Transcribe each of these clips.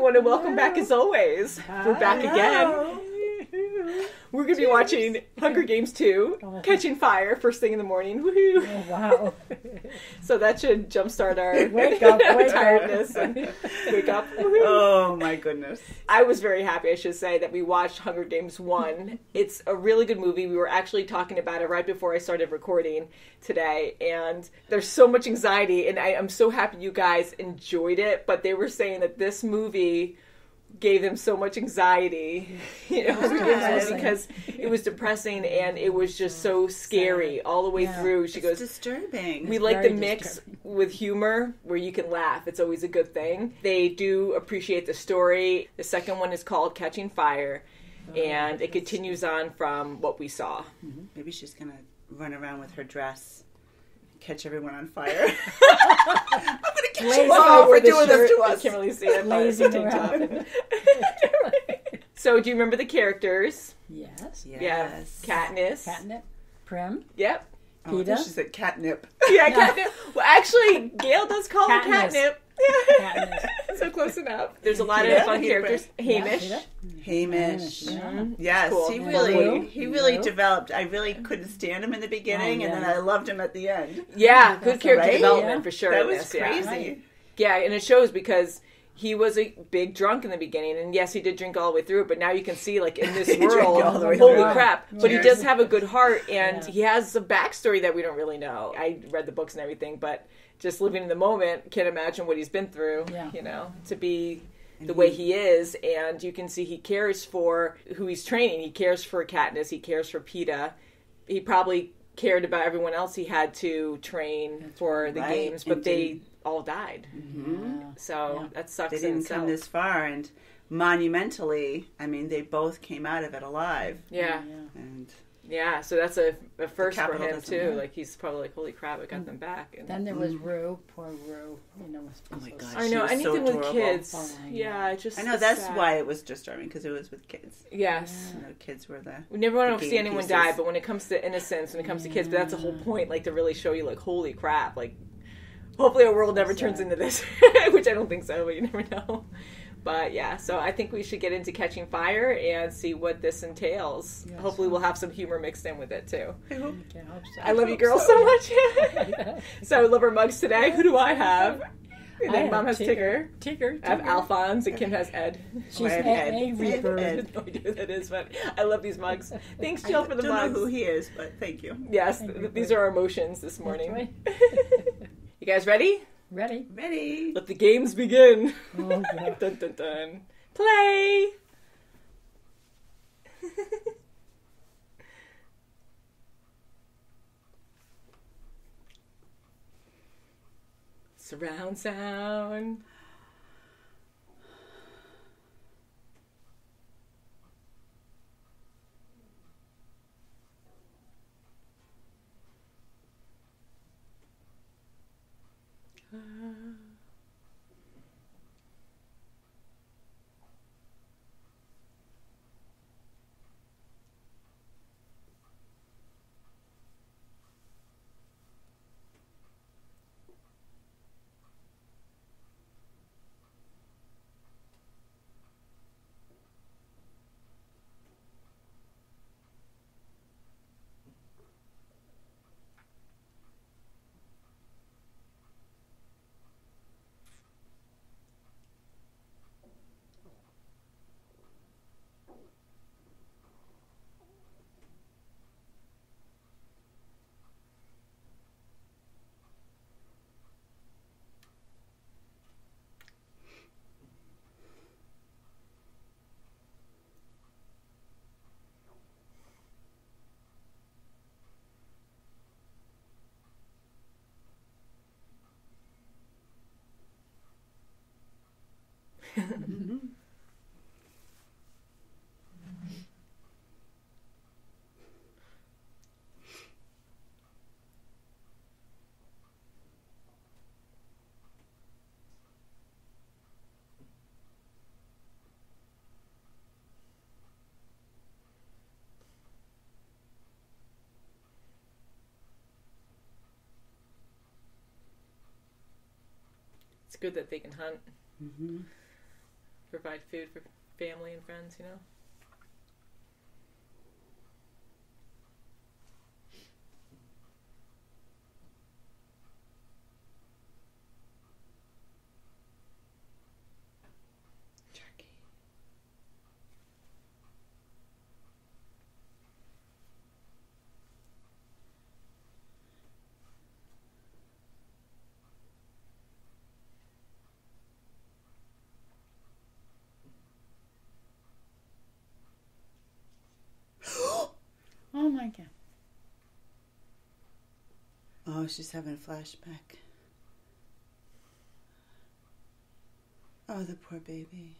everyone, and welcome back as always. We're back again. We're going to be watching Hunger Games 2, Catching Fire, first thing in the morning. Woohoo! Oh, wow. So that should jumpstart our Wake up. tiredness and wake up. Woohoo! Oh my goodness. I was very happy, I should say, that we watched Hunger Games 1. It's a really good movie. We were actually talking about it right before I started recording today, and there's so much anxiety, and I'm so happy you guys enjoyed it, but they were saying that this movie gave them so much anxiety, because it was depressing and it was just so scary all the way through. She goes, disturbing. We like the mix with humor where you can laugh. It's always a good thing. They do appreciate the story. The second one is called Catching Fire, and it continues on from what we saw. Mm-hmm. Maybe she's going to run around with her dress, catch everyone on fire. I'm going to catch you all for doing this to us. I can't really see it. Lazy around. So, do you remember the characters? Yes. Yes. Katniss. Catnip. Prim. Yep. Oh, I thought she said catnip. Yeah, catnip. Well, actually, Gail does call her Katniss. catnip. Katniss. So close enough. There's a lot of fun characters. Hamish. Hamish. Yeah. Yes, Cool. he Blue. really developed. I really couldn't stand him in the beginning, and then I loved him at the end. Yeah, good character right. development Yeah. for sure. That in was this, yeah. crazy. Yeah, and it shows because he was a big drunk in the beginning, and yes, he did drink all the way through it, but now you can see, like, in this drank world, all the way holy through. crap. But he Cheers. does have a good heart, and Yeah. he has a backstory that we don't really know. I read the books and everything, but just living in the moment, can't imagine what he's been through, to be the way he is, and you can see he cares for who he's training. He cares for Katniss, he cares for Peeta. He probably cared about everyone else he had to train for the right. games, but And they all died. Mm-hmm. So that sucks. They in didn't itself. come this far, and monumentally, I mean, they both came out of it alive. Yeah, And so that's a first for capital him doesn't too. work. Like he's probably like, "Holy crap, I got them back!" And Then there was Rue. Poor Rue. You know, must be Oh my so gosh. sad. I She know was so anything with adorable. kids. Oh, I know. Yeah, it just I know that's sad. why it was disturbing, because it was with kids. Yes. You know, kids were the We never want to the see game anyone pieces. die, but when it comes to innocence, when it comes to kids, but that's the whole point, like to really show you, like, holy crap, like, hopefully our world never turns into this, which I don't think so, but you never know. But yeah, so I think we should get into Catching Fire and see what this entails. Yes. Hopefully we'll have some humor mixed in with it too. I hope. Okay, I hope so. I love you girls so much. So I love our mugs today. Who do I have? And then have Mom has Tigger. Tigger. I have Alphonse, and Kim has Ed. She's I have an Ed. angry I have bird. I Ed. have no idea who that is, but I love these mugs. Thanks, I Jill, for the don't mugs. know who he is, but thank you. Yes, Angry these bird. are our emotions this morning. That's You guys ready? Ready? Ready? Let the games begin. Oh, God. Dun, dun, dun. Play! Surround sound. It's good that they can hunt. Mm-hmm. provide food for family and friends, you know? Turkey. Oh my God. Oh, she's having a flashback. Oh, the poor baby.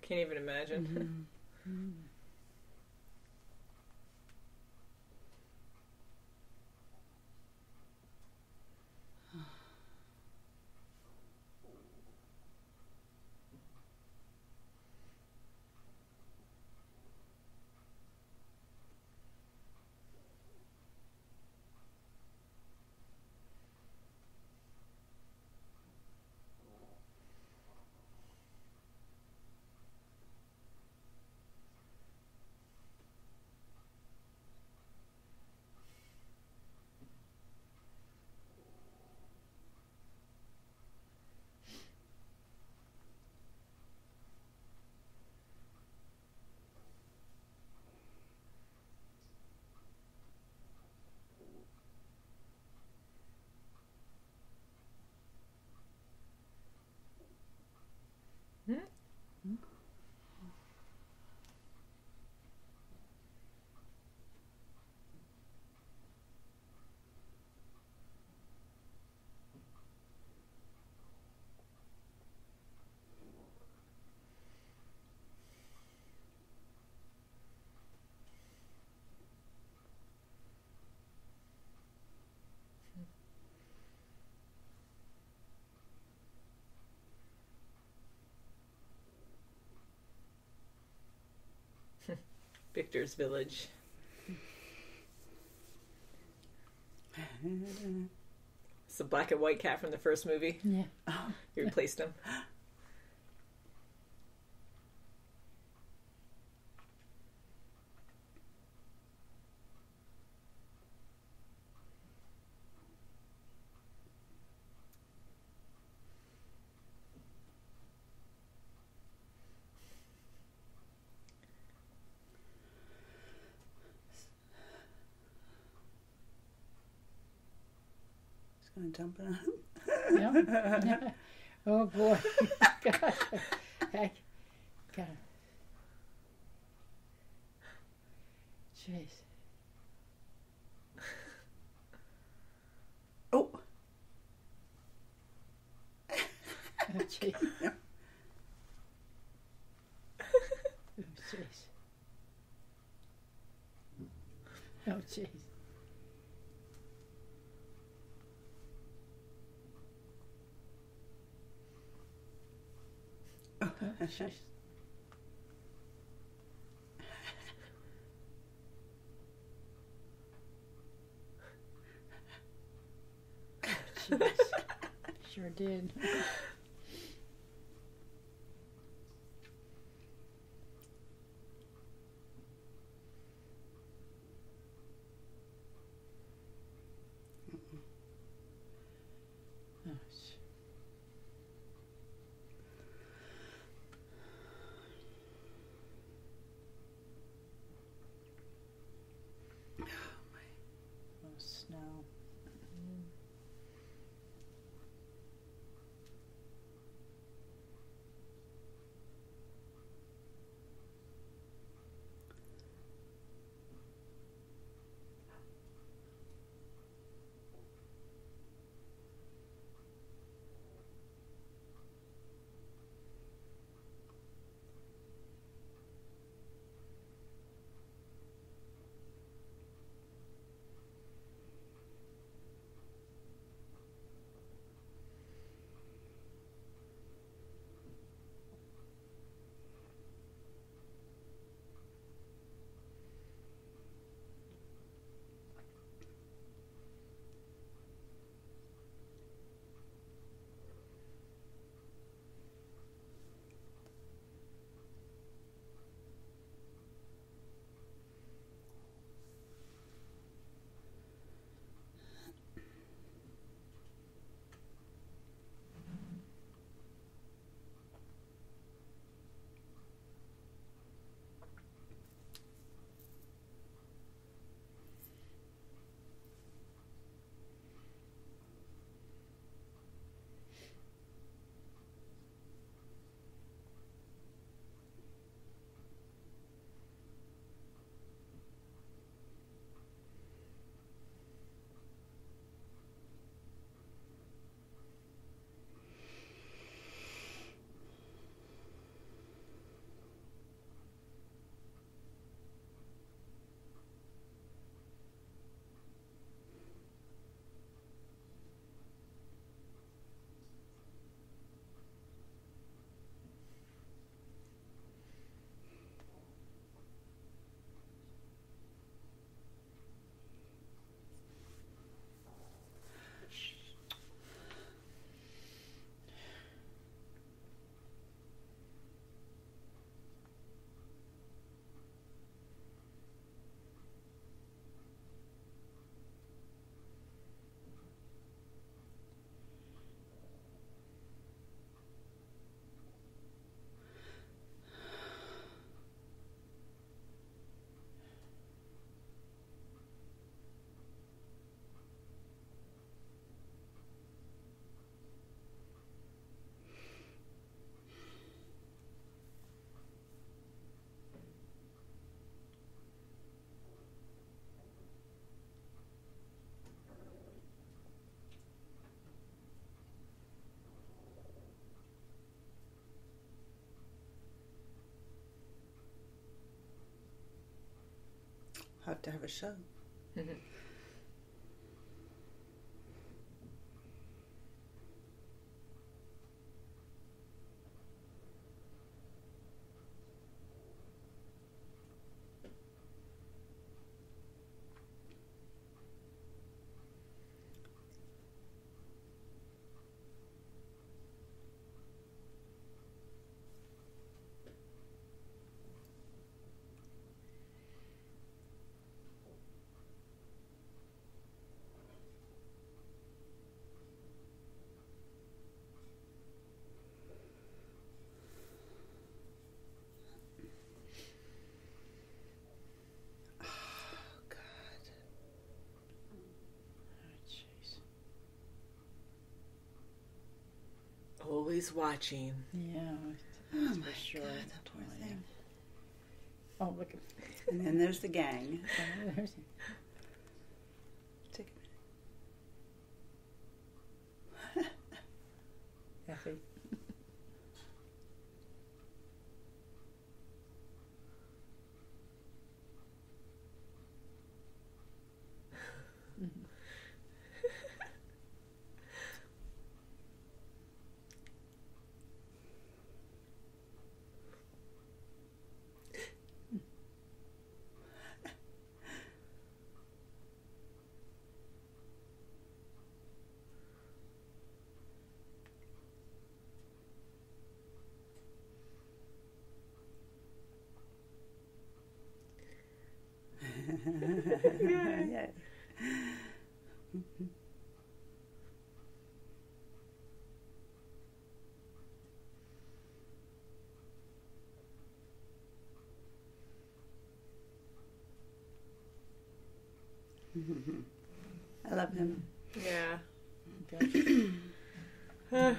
Can't even imagine. Mm. Victor's Village. It's the black and white cat from the first movie. Yeah. You replaced him. Just gonna dump it on him. Yep. Oh boy. God. Heck. God. Jeez. Oh. Oh jeez. Oh jeez. Oh jeez. Oh jeez. Jeez. Sure did. Oh, oh snow. have to have a show. Mhm. Always watching. Yeah, Oh that's my for sure. God, that poor Oh, yeah. thing. Oh, look at And then there's the gang. there's Take Effie. Yeah. I love him. Yeah. God.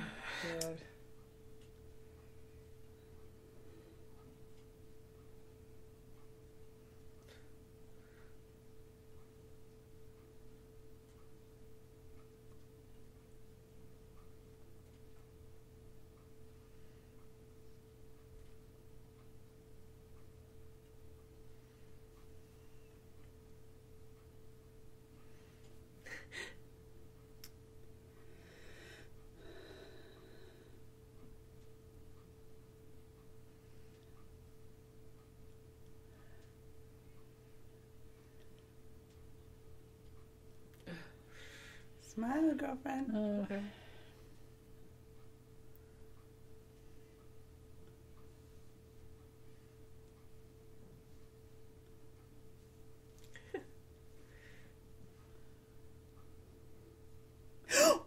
Smile, girlfriend. Okay.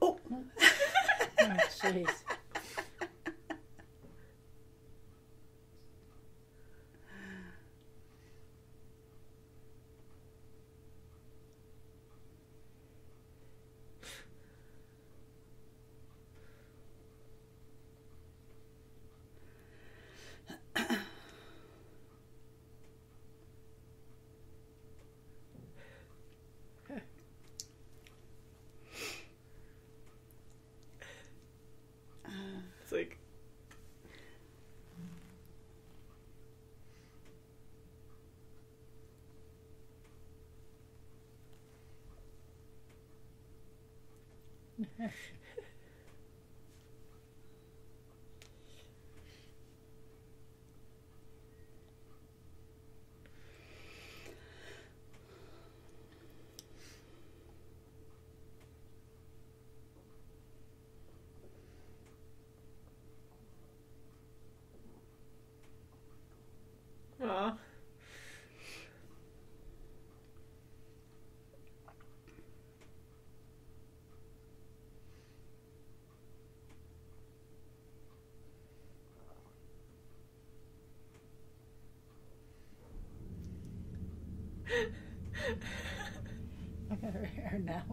Oh. Oh, jeez. It's like, aw. Look at her hair now.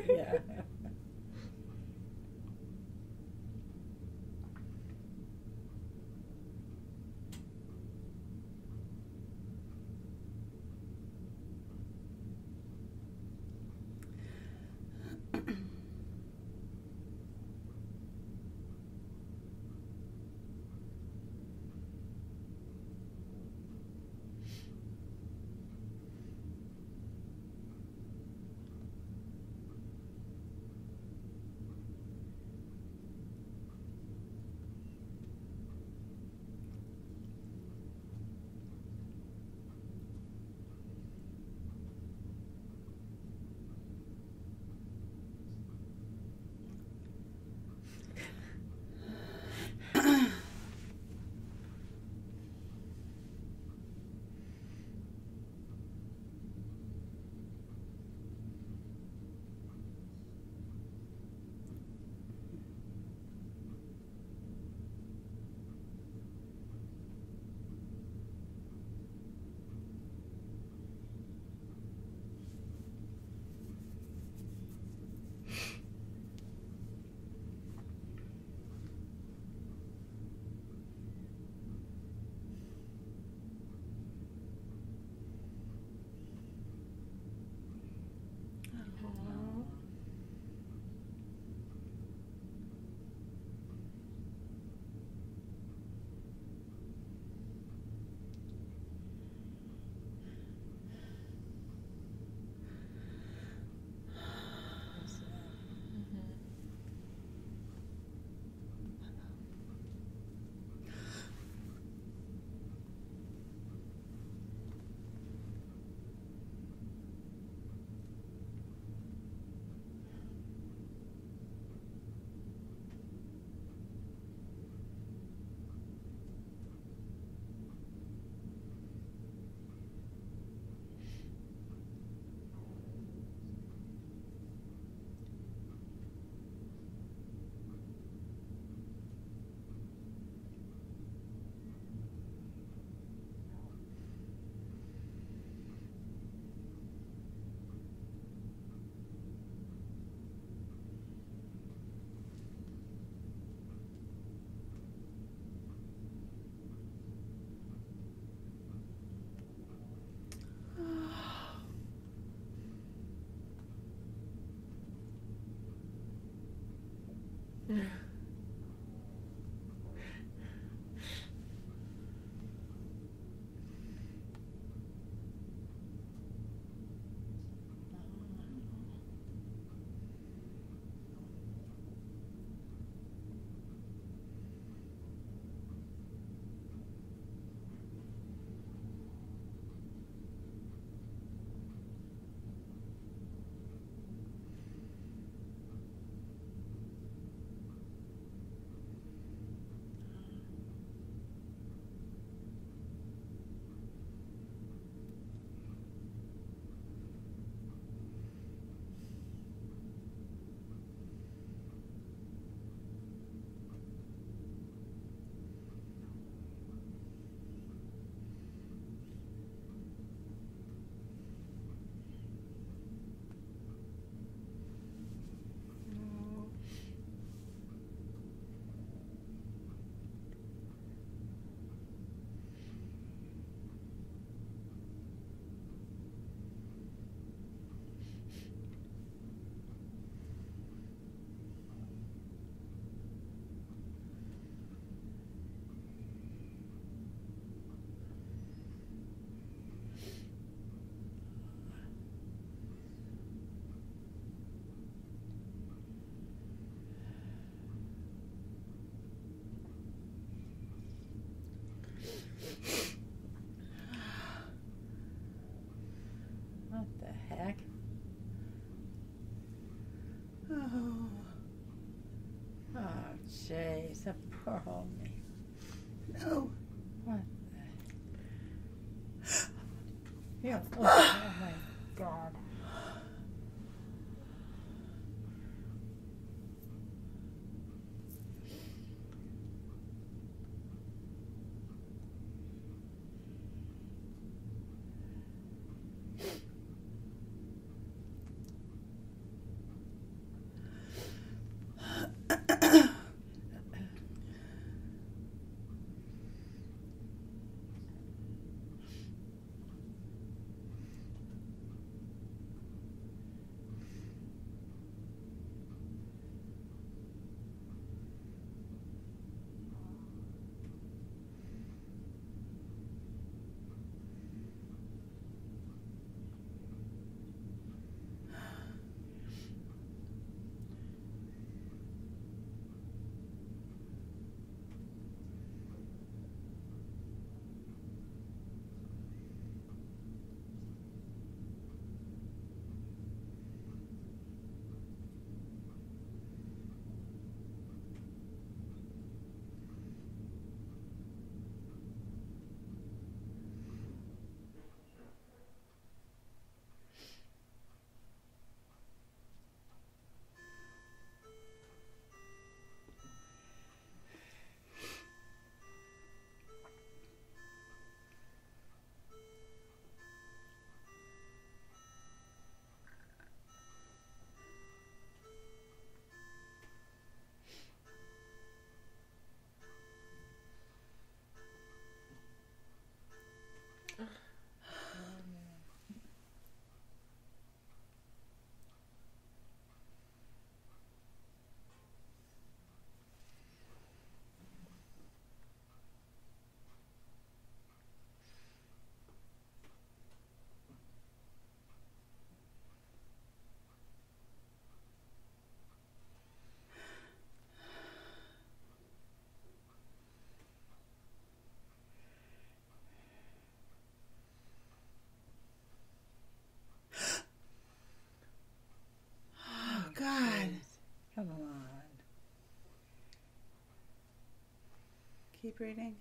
Yeah. What the heck? Oh, Oh, jeez, that poor old me. no. What the? Yeah. Oh my God. Keep reading.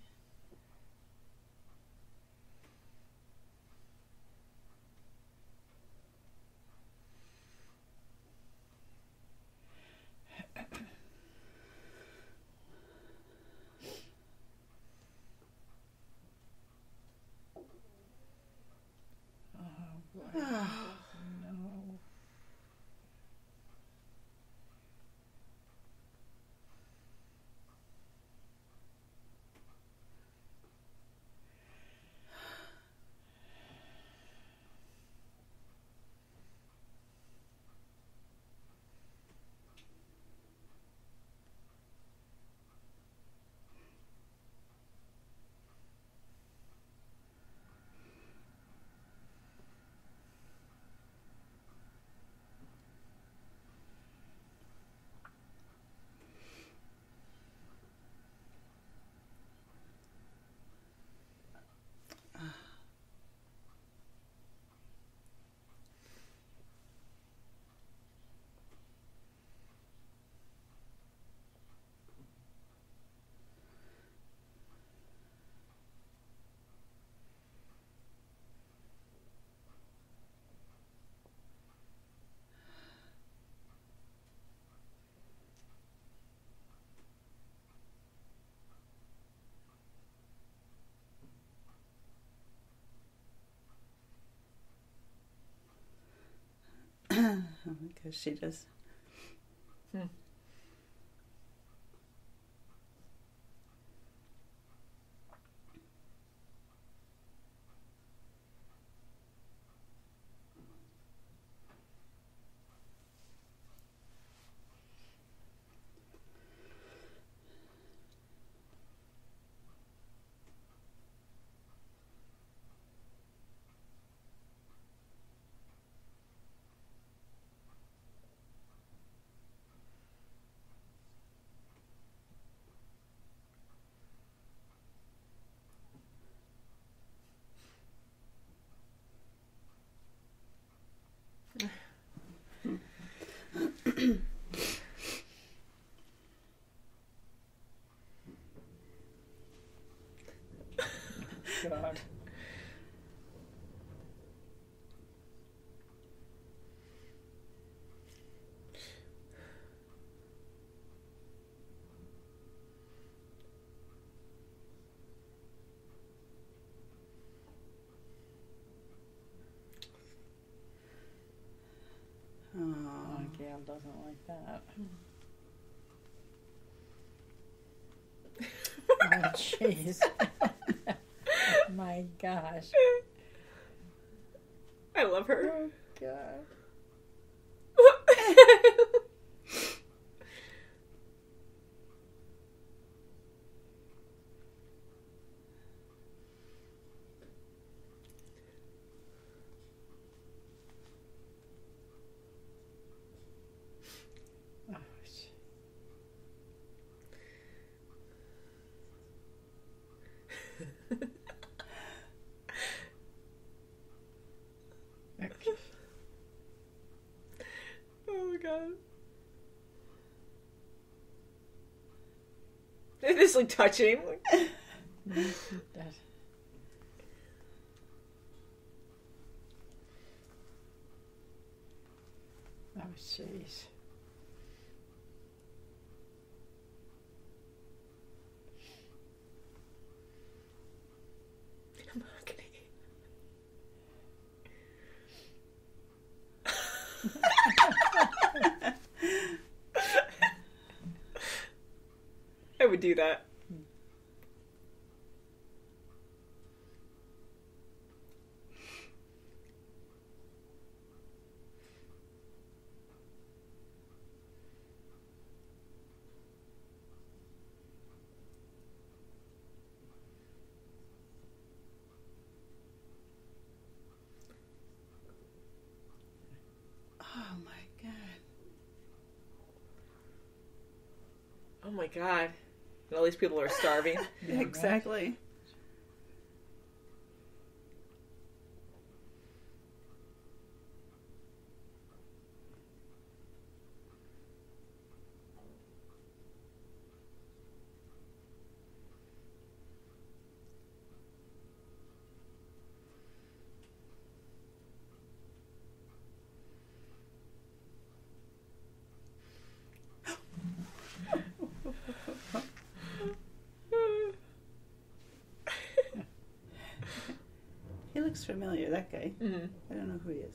No. Because she does. God. Oh, Gail doesn't like that. Oh, jeez. My gosh. I love her. Oh, God. Oh my god. This is like touching. That. Oh, jeez. I'm not gonna I would do that. Oh my god. Oh my god. And all these people are starving. Yeah, exactly. familiar, that guy. Mm-hmm. I don't know who he is.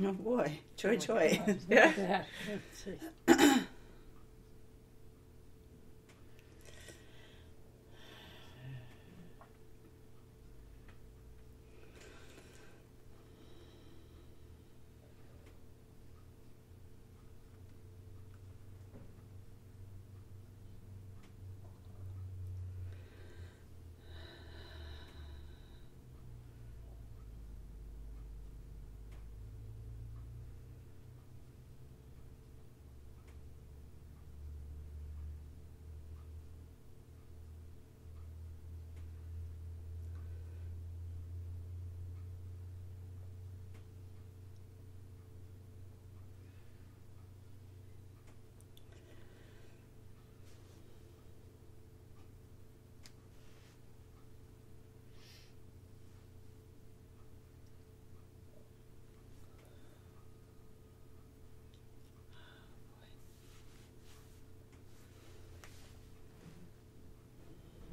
Oh boy, Choi Choi. Yeah. Let's see.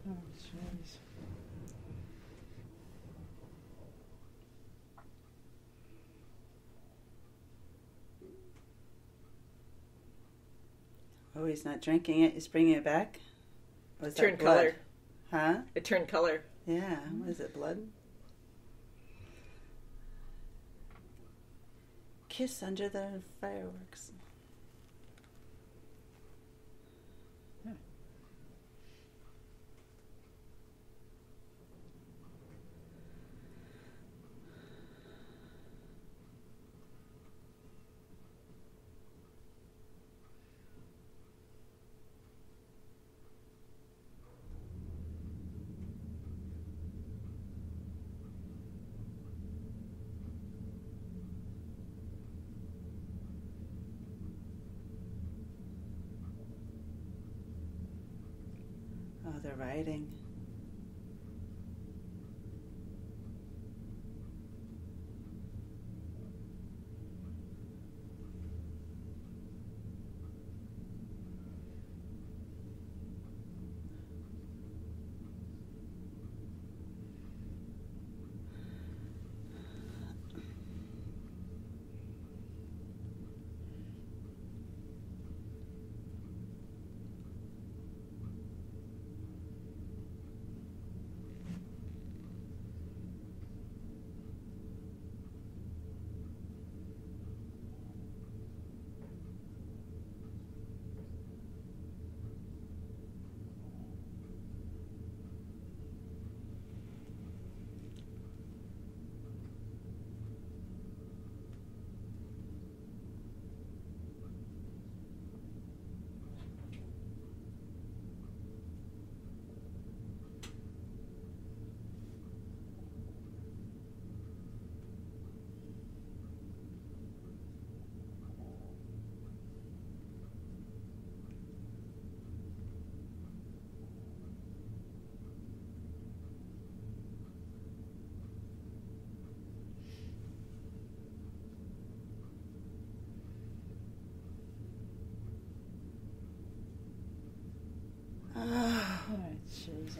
Oh, jeez. Oh, he's not drinking it. He's bringing it back. Was Turned that blood? color. Huh? It turned color. Yeah. What is it? Blood? Kiss under the fireworks. Oh, they're writing. Oh, jeez.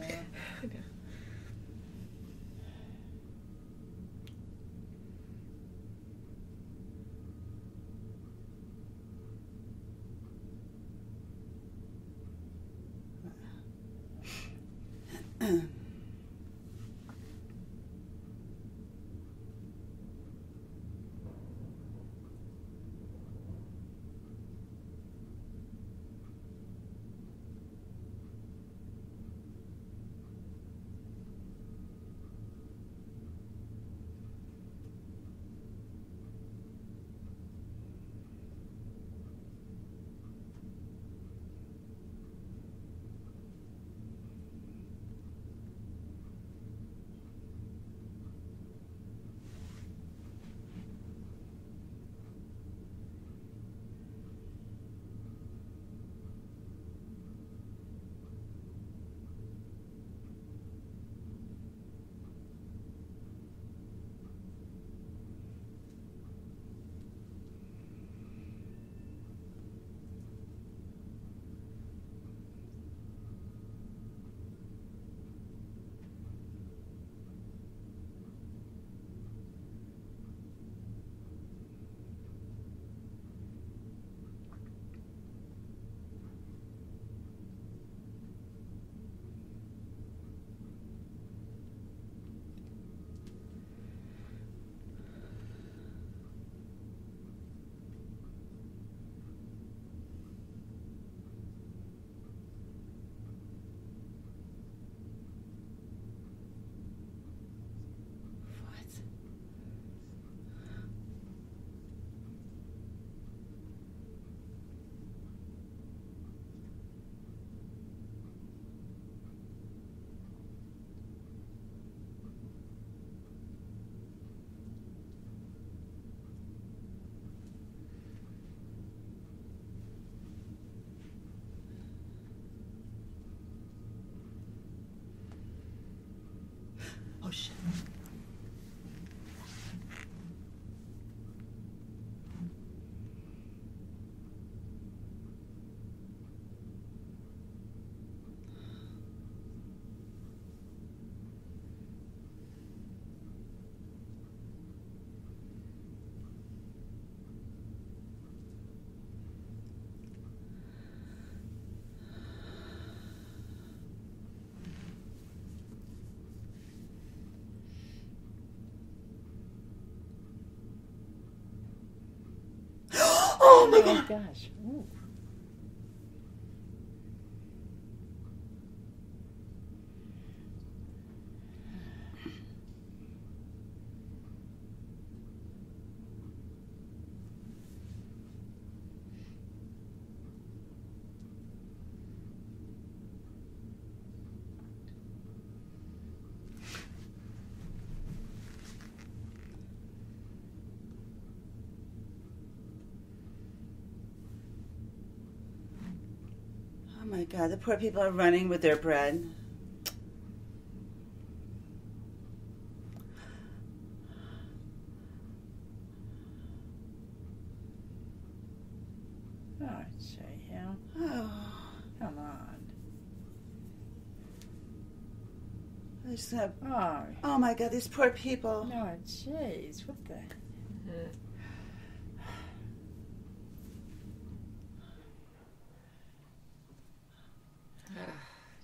Oh, shit. Oh my God. Gosh. Ooh. Oh my God, the poor people are running with their bread. Oh, say him. Oh, Come on. I just have, Oh, oh my God, these poor people. no, jeez. What the?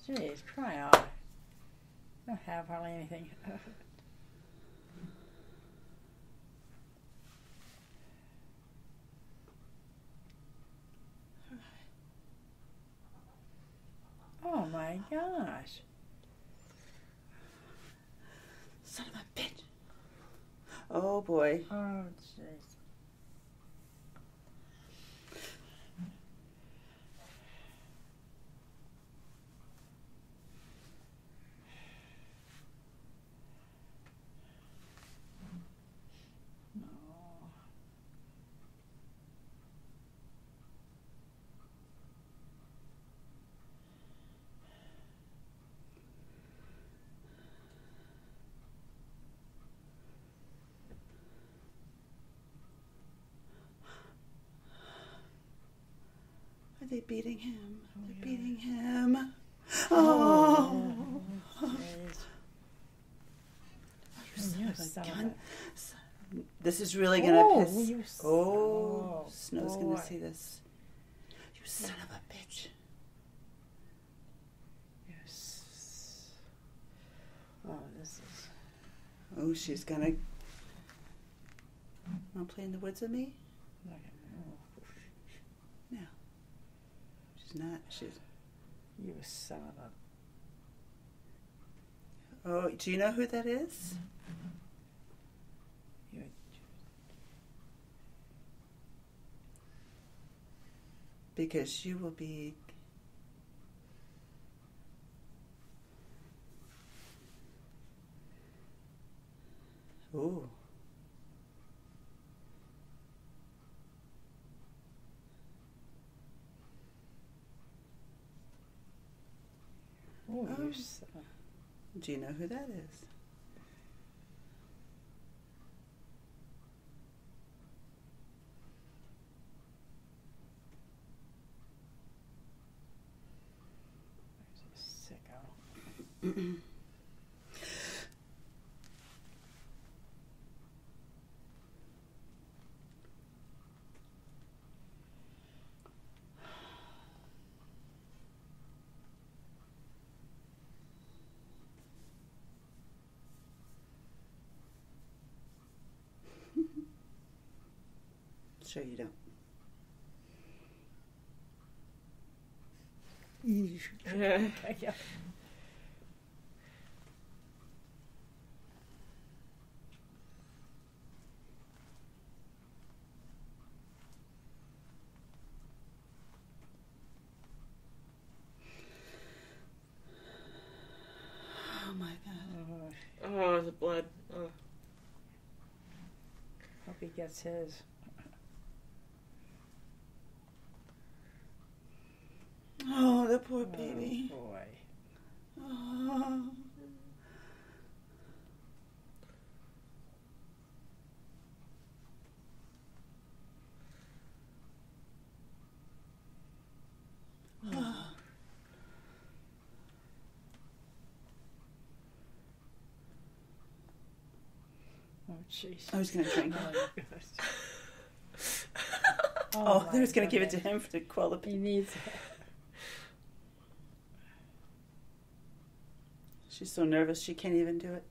Jeez, cry out. I don't have hardly anything. Oh my gosh. Son of a bitch. Oh boy. Oh, jeez. No. Are they beating him? Oh, They're yeah. beating him. Oh. Jeez. You son You of a son of gun. a- This is really gonna Oh, piss. you Oh, oh, Snow's boy. gonna see this. You son of a bitch. Yes. this is. Oh, she's gonna. Want to play in the woods with me? No. She's not. She's. You son of a. Oh, do you know who that is? You. Because you will be. Ooh. Oh, you son. Do you know who that is? There's a sicko. Sure you don't. Okay, yeah. Oh my God. Oh, the blood. Oh. Hope he gets his. Oh, the poor baby. Oh, boy. Oh. Oh, jeez. I was going to drink. Oh, Oh, my they was going to give it to goodness. him to quell the He pain. needs. She's so nervous she can't even do it.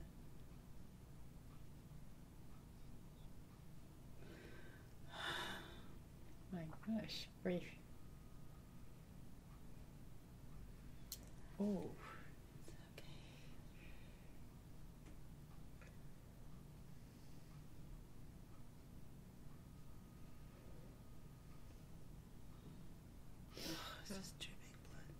My gosh. Brief. Oh. It's just dripping blood.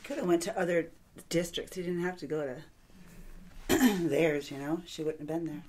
could have went to other districts. He didn't have to go to theirs, you know. She wouldn't have been there.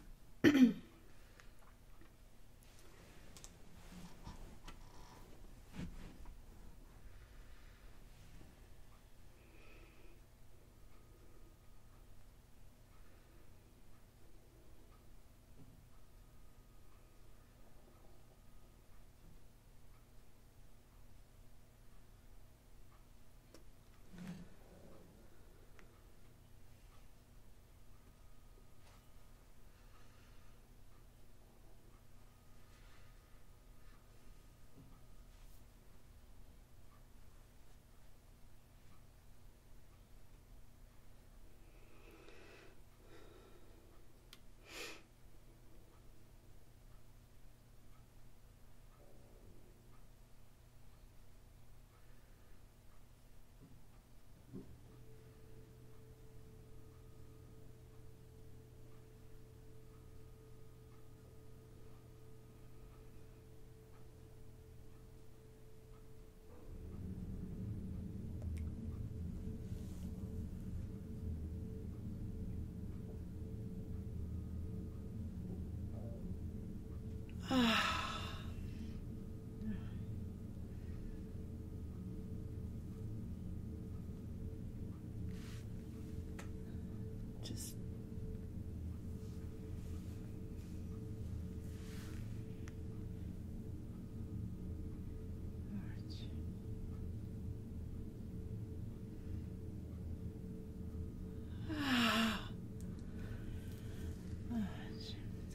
Just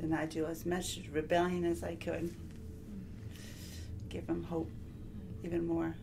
and I do as much rebellion as I could. Give him hope even more.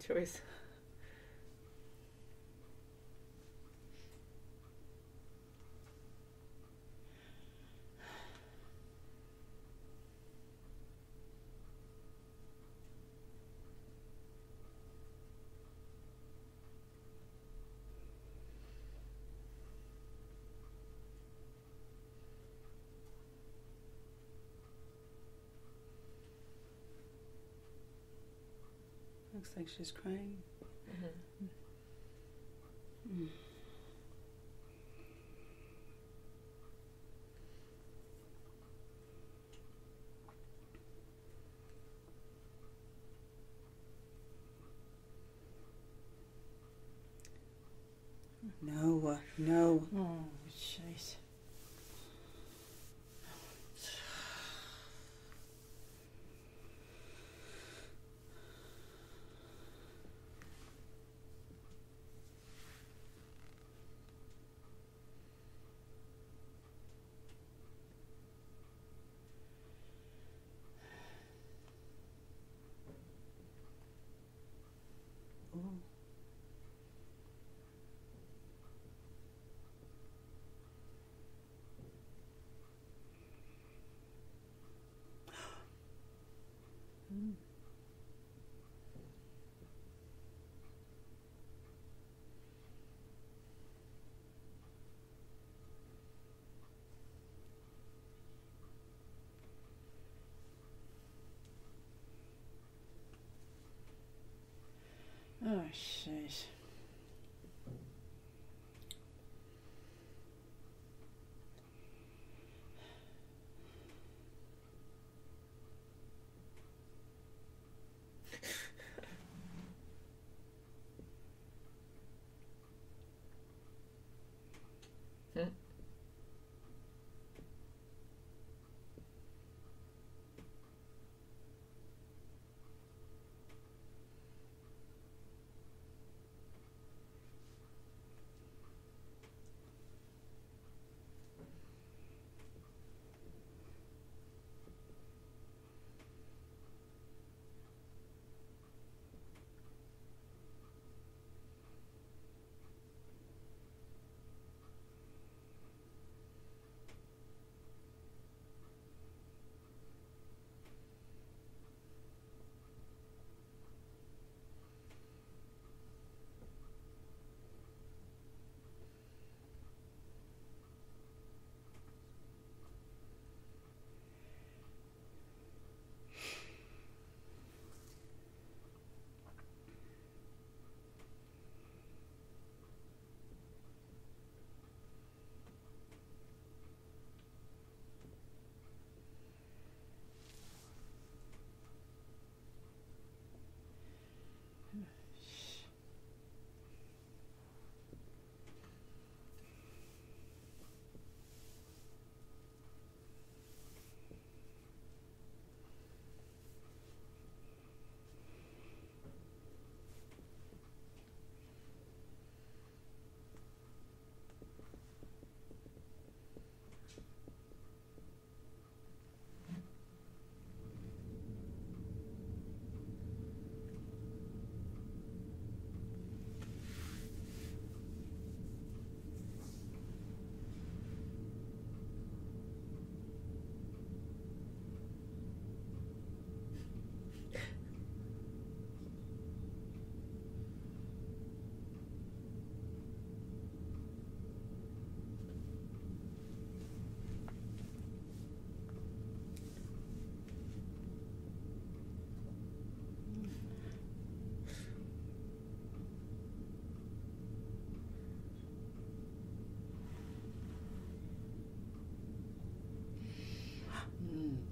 choice. Looks like she's crying. Mm-hmm. Mm. No, no. Oh, jeez. Ooh. Mm. Oh, jeez.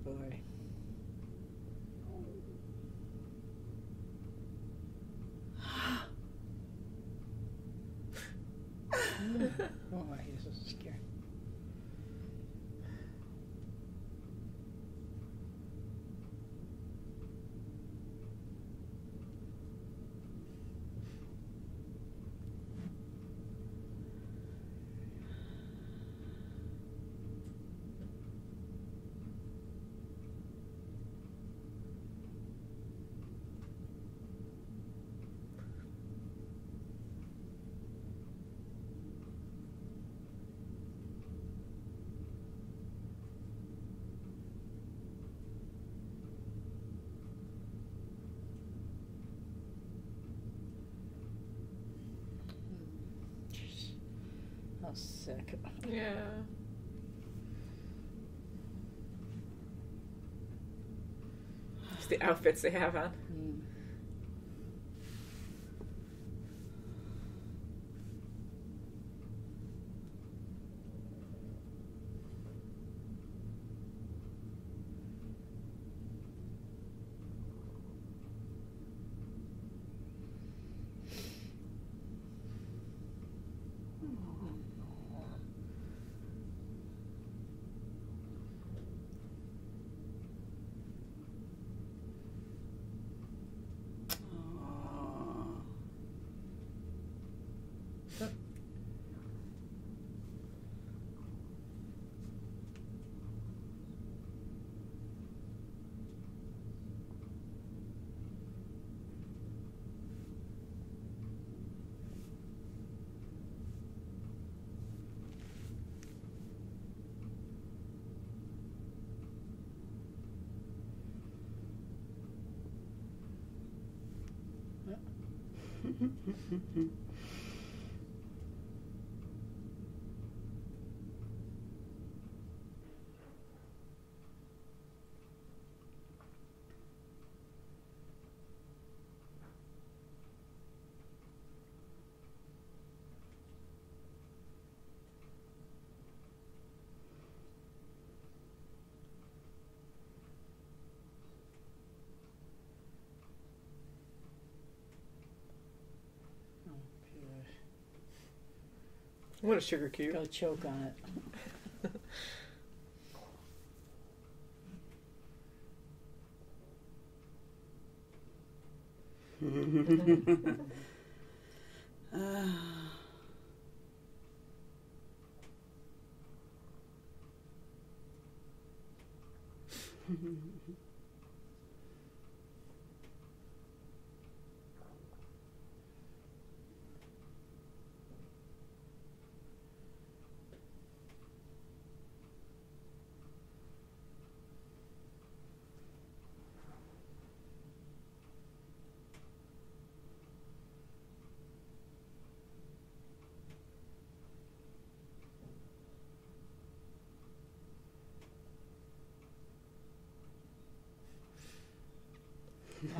Boy. Oh, this is scary. Oh, sick. Yeah. Just the outfits they have on. Mm. What a sugar cube. Go choke on it.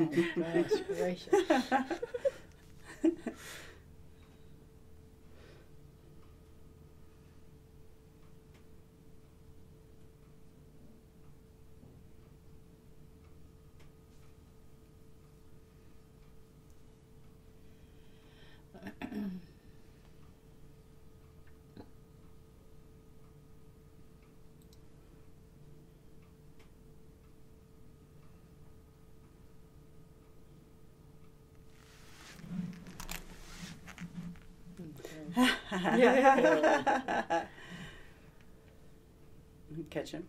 Oh, gosh, gracious. Yeah. Catch him.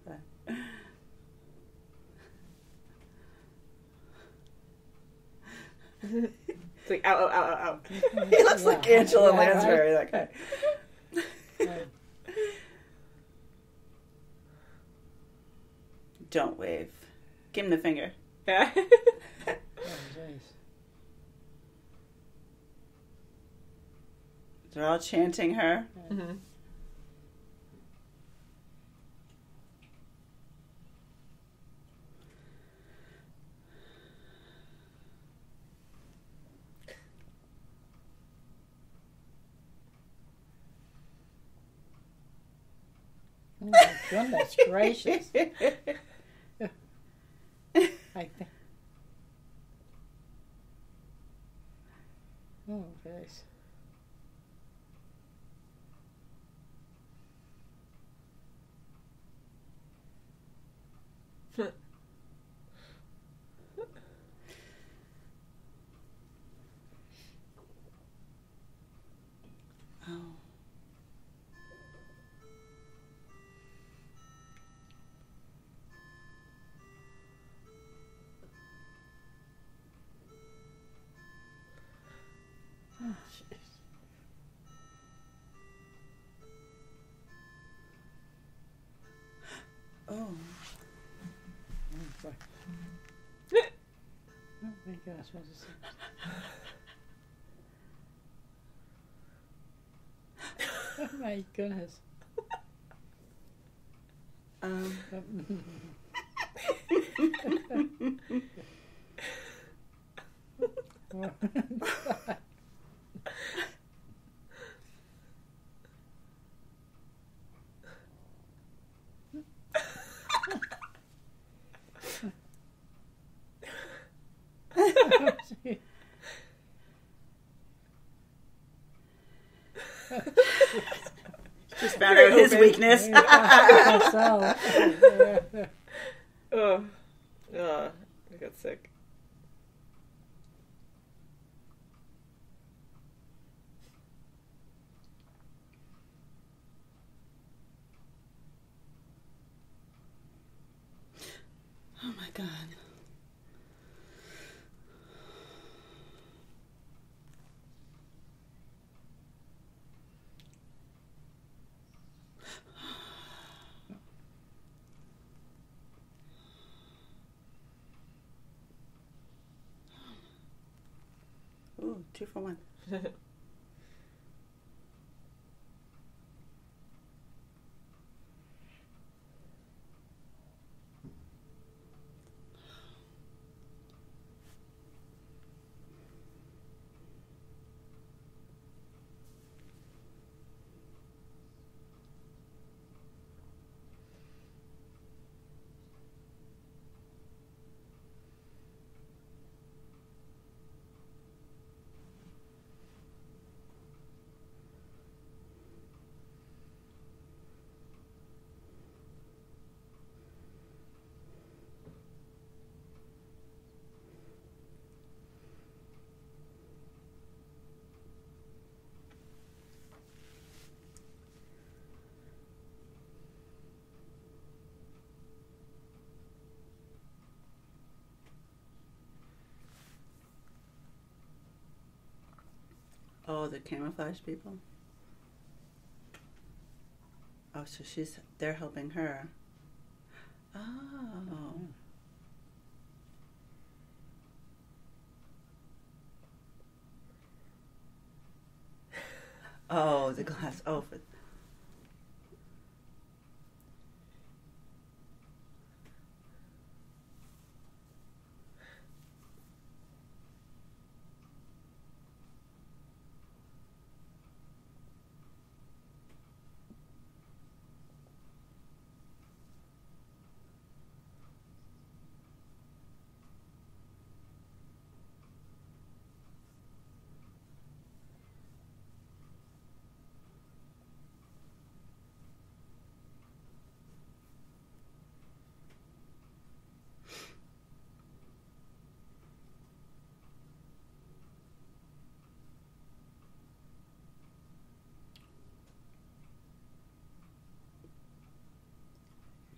It's like, ow, ow, ow, ow, ow. He looks like Angela Yeah, Lansbury, that guy. Right. Don't wave. Give him the finger. Yeah. Oh, jeez. They're all chanting her. Mm-hmm. Oh my goodness gracious. I think. Oh, gosh. Oh. Oh, jeez. Oh. Oh, boy. Oh, my gosh, what is it? My goodness. Just found out his weakness. Oh, I got sick. Oh my God. Ooh, 2 for 1. Oh, the camouflage people. Oh, so they're helping her. Oh. Oh, the glass. Oh,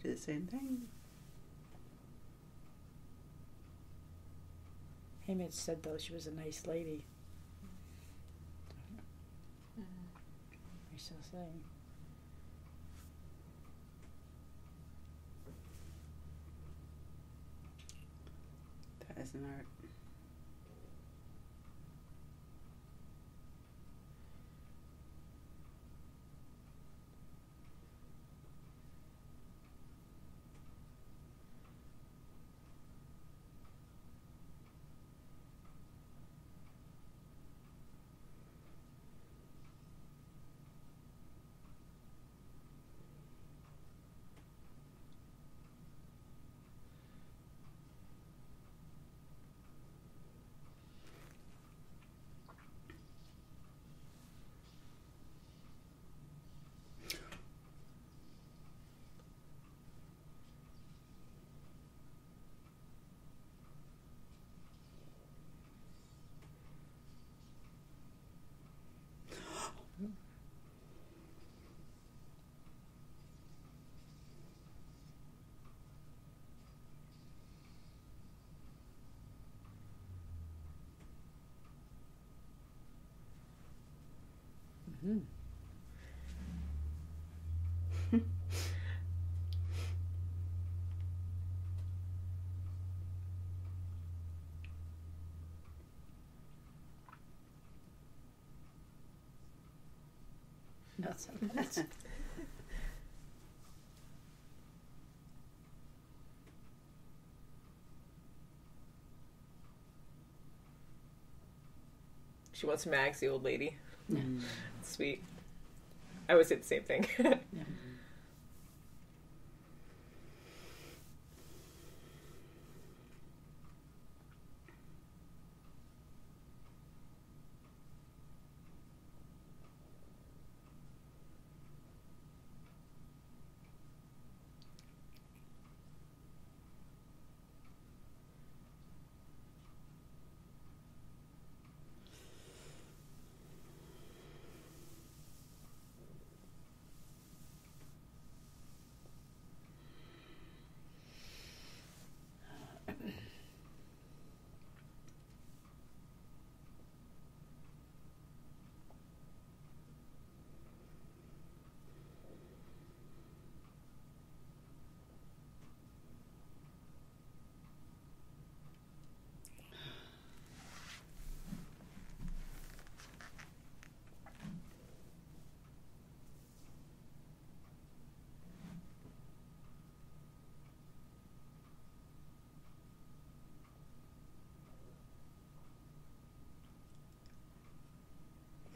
do the same thing. Hamish said, though, she was a nice lady. I shall say. That is an art. That's awesome. She wants Mags, the old lady. Yeah. Sweet. I would say the same thing. Yeah.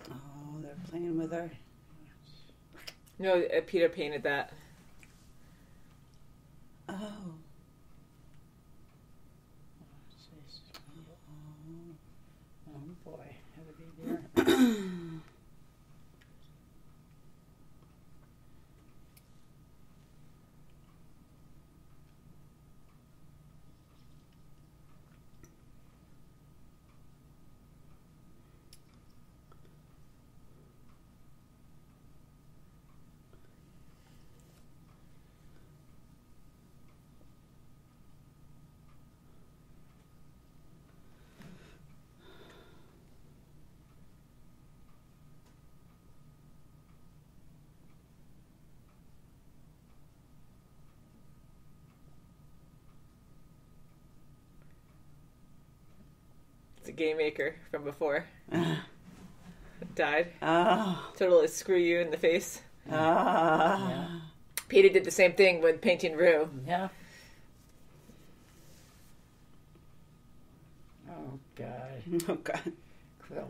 Oh, they're playing with her. No, Peter painted that. Oh. Jeez. Oh boy, have a good year. It's a game maker from before. Died. Oh. Totally screw you in the face. Ah. Peter did the same thing with painting Rue. Yeah. Oh God. Oh, God. Quill.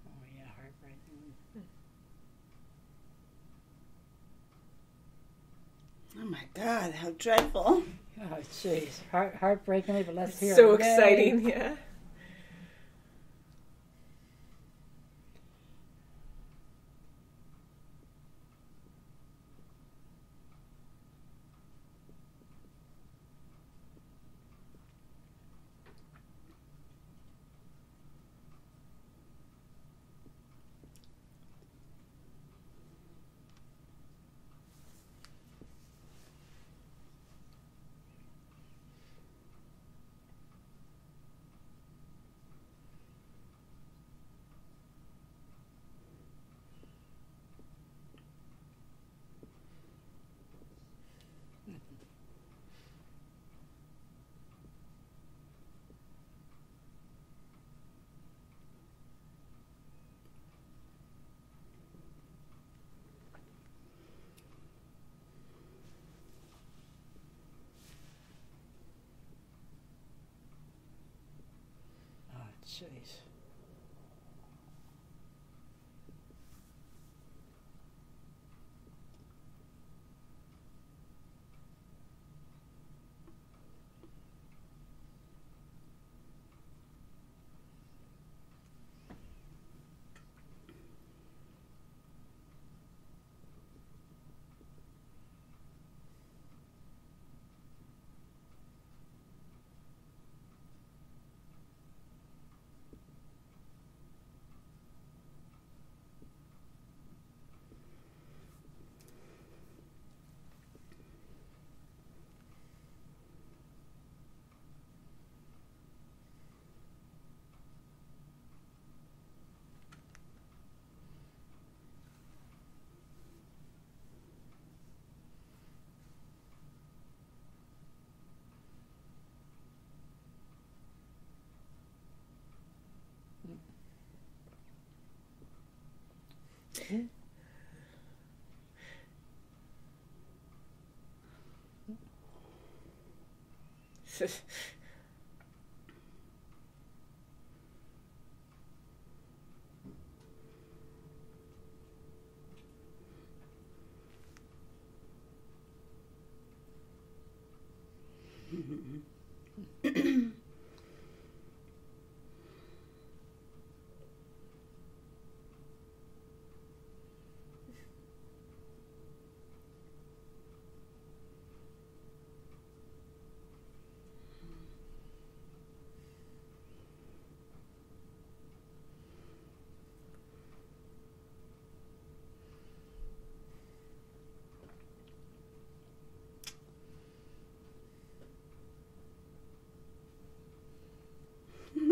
Oh yeah, heartbreaking. Oh, my God. How dreadful. Oh jeez, heartbreakingly, but let's hear So it. Yay. exciting, yeah. Oh jeez.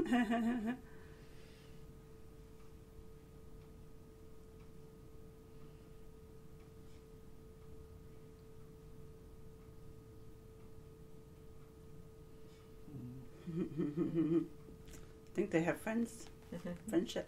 I think they have friendship.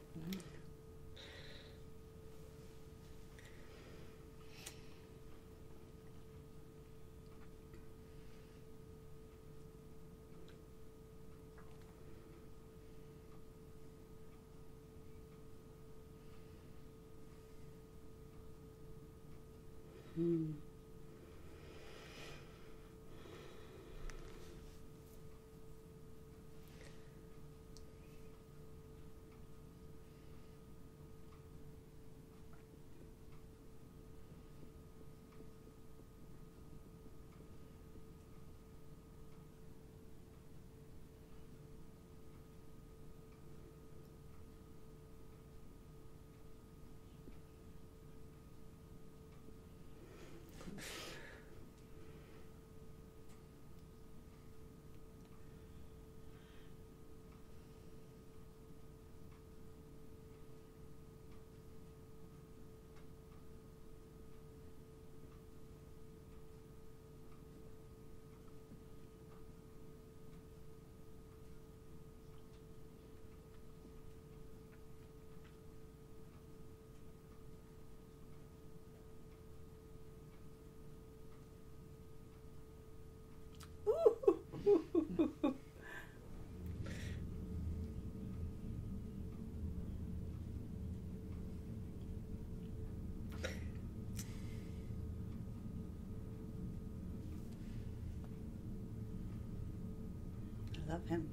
I love him.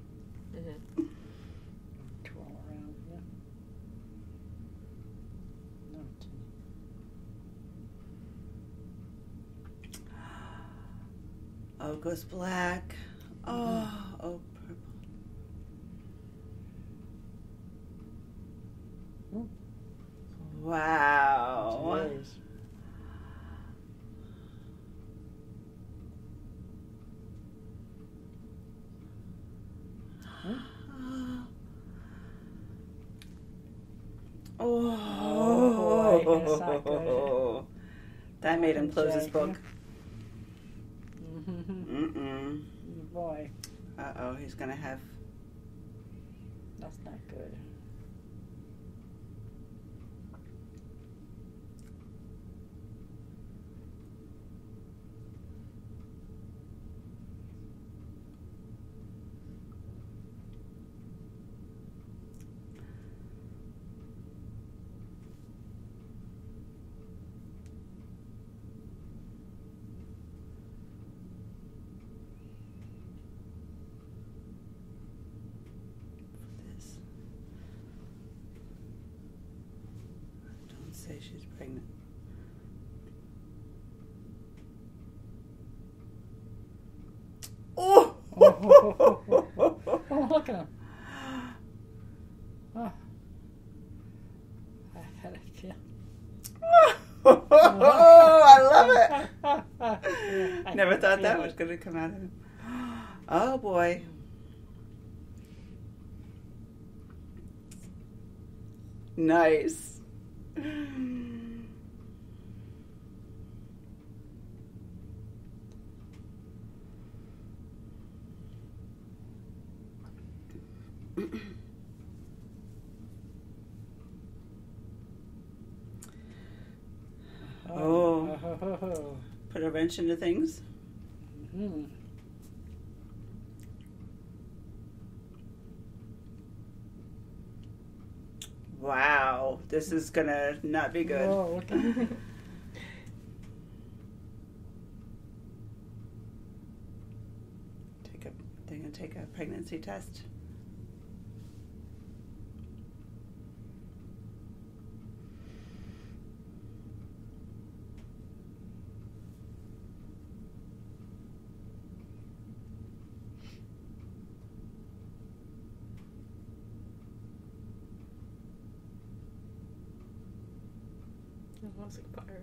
Twirl around, yeah. No, Oh, it goes black. Oh, purple. Wow. Jeez. Oh, boy, that's not good. That made him close his Jake. book. Mm-hmm. Boy, Uh-oh, he's gonna have... that's not good. this. Don't say she's pregnant. Oh! Oh, look at him. Oh. I had a feeling. Oh, I love it. Never thought that was going to come out of him. Oh, boy. Nice. Oh. Put a wrench into things. Mm-hmm. Wow, this is gonna not be good. Whoa. They're gonna take a pregnancy test. It smells like butter.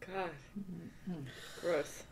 God. Gross.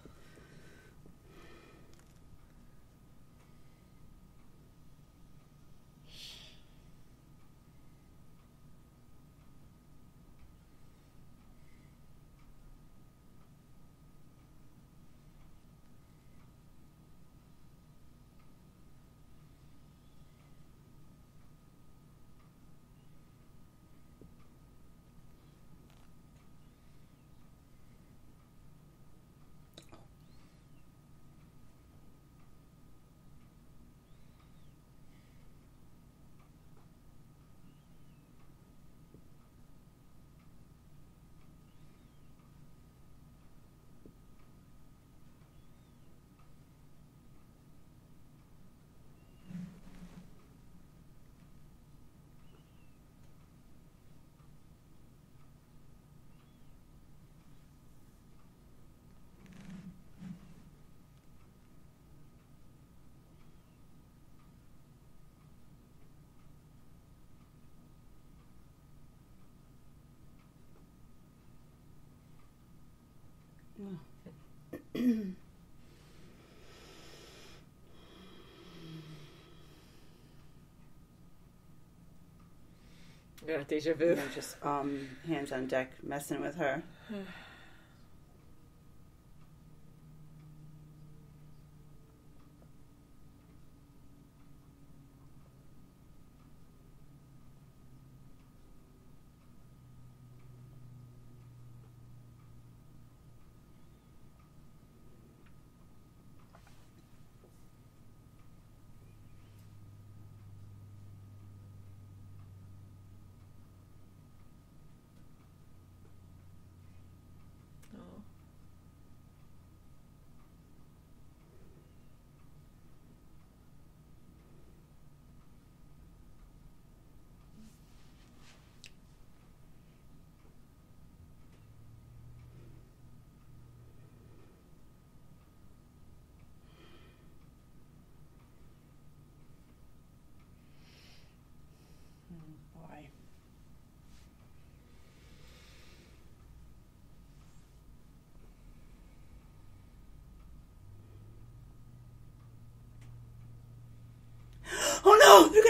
Yeah, deja vu. They're just hands on deck messing with her.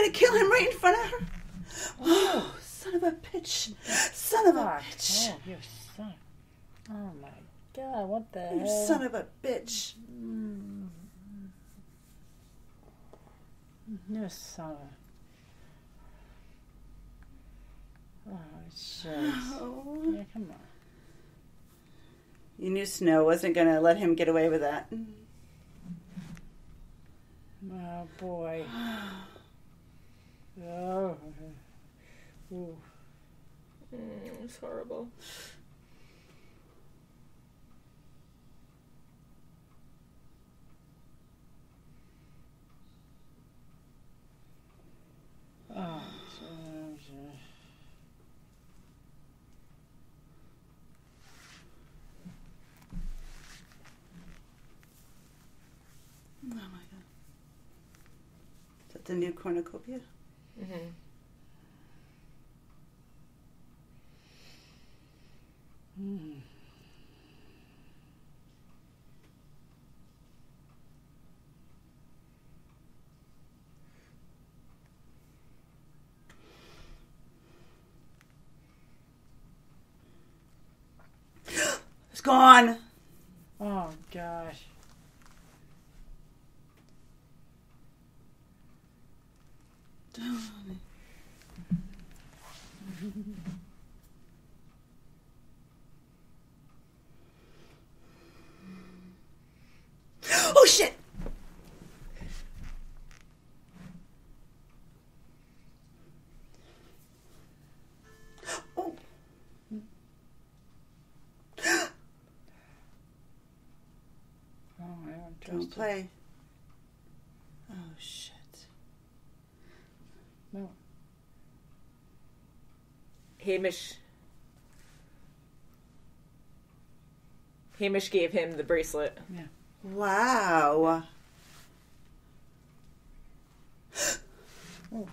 gonna kill him right in front of her. Oh, son of a bitch. Son of a bitch. Oh, you son. Oh my God, what the hell? You son of a bitch. You son of. Oh, jeez. Oh. Yeah, come on. You knew Snow wasn't gonna let him get away with that. Oh, boy. Oh. Ooh. It's horrible. Oh, Oh my God. Is that the new cornucopia? Mm-hmm. It's gone. Oh, gosh. Oh shit! Oh. Oh, I don't trust Don't it. play. Oh shit. No. Hamish gave him the bracelet. Yeah. Wow. Oh.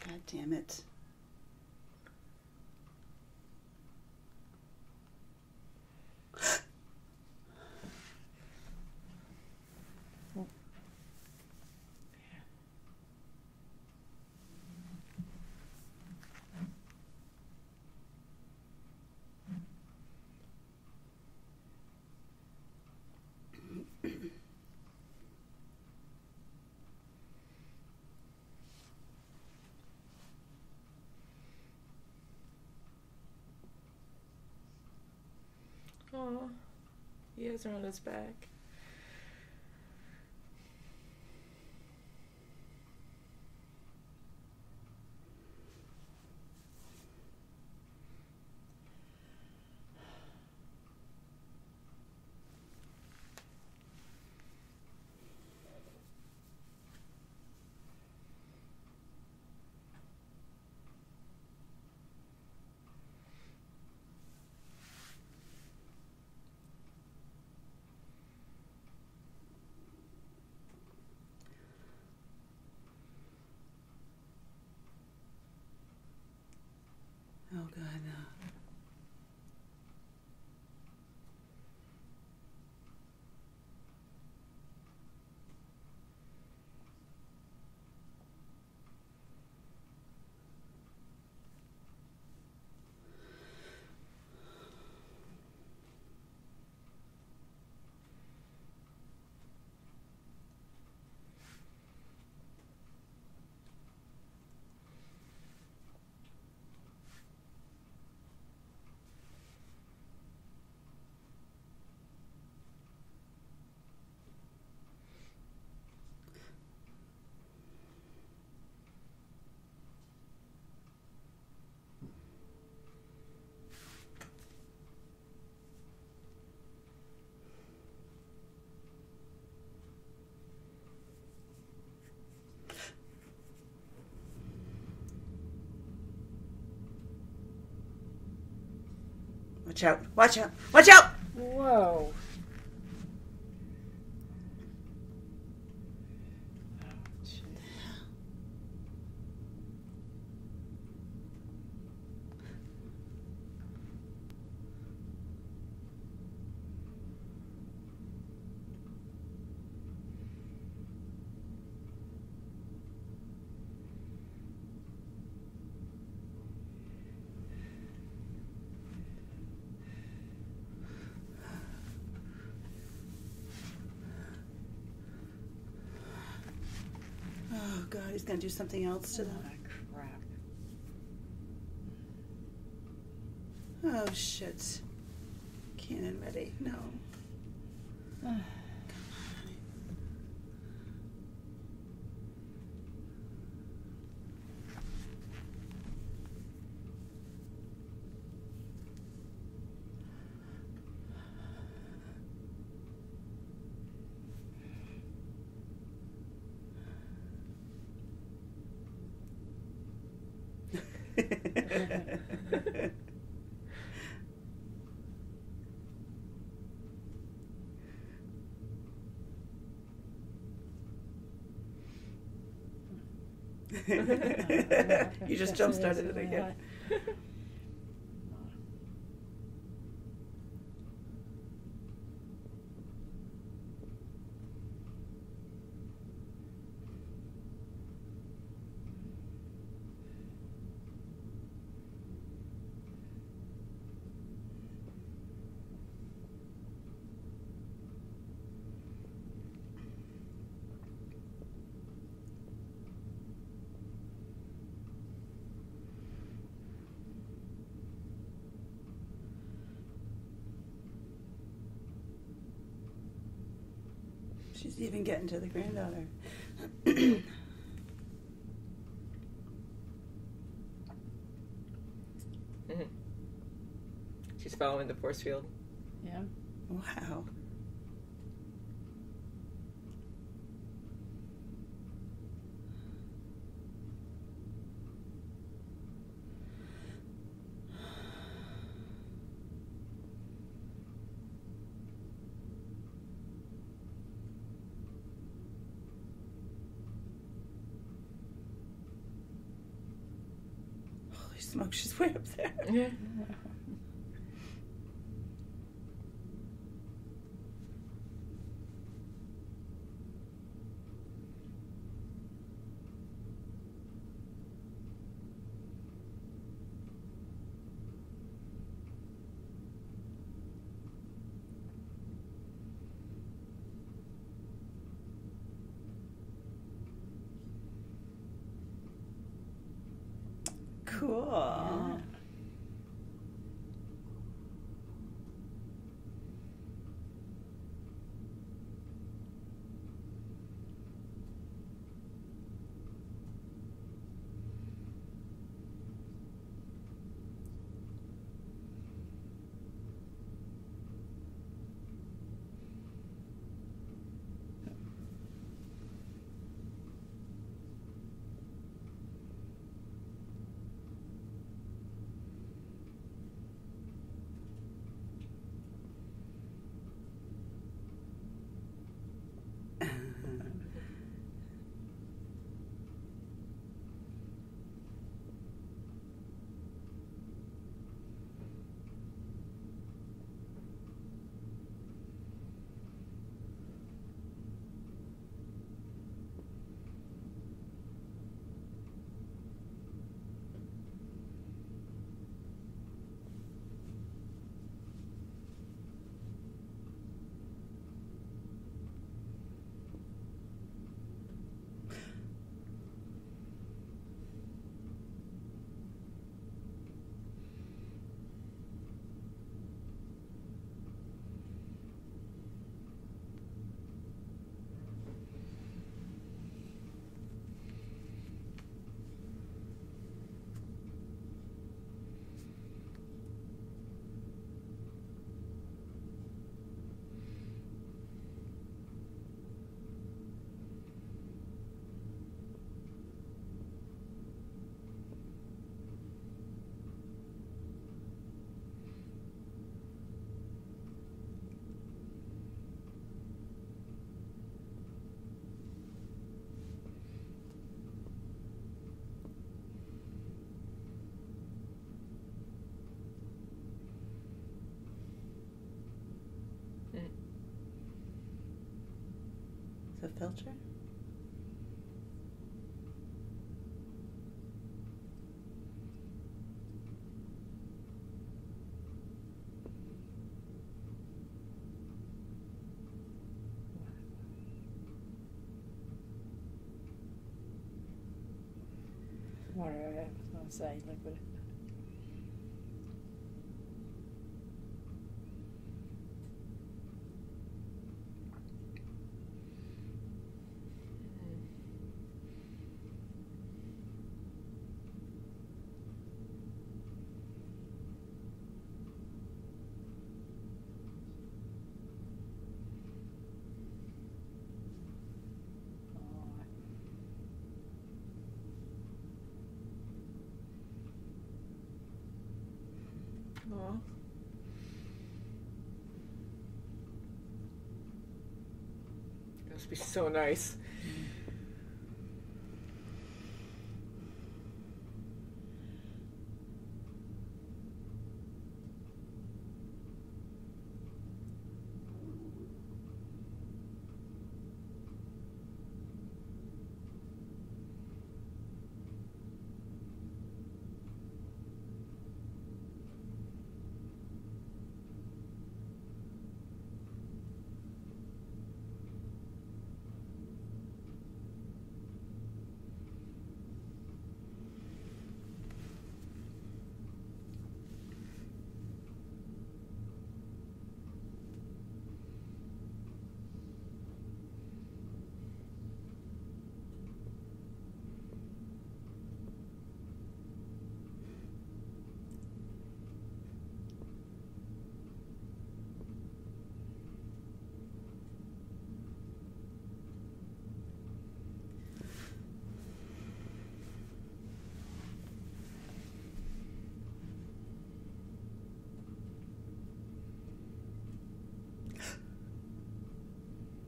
God damn it. Oh, he has her on his back. Watch out. Watch out. Watch out! Whoa. Oh, God, he's going to do something else to them. Crap. Oh, shit. Cannon ready. No. You just jump started it again. She's even getting to the granddaughter. She's following the force field. Yeah. Wow. Holy smoke, she's way up there. Yeah. Cool. Yeah. filter? Water, I was going to say liquid. Aw. That must be so nice.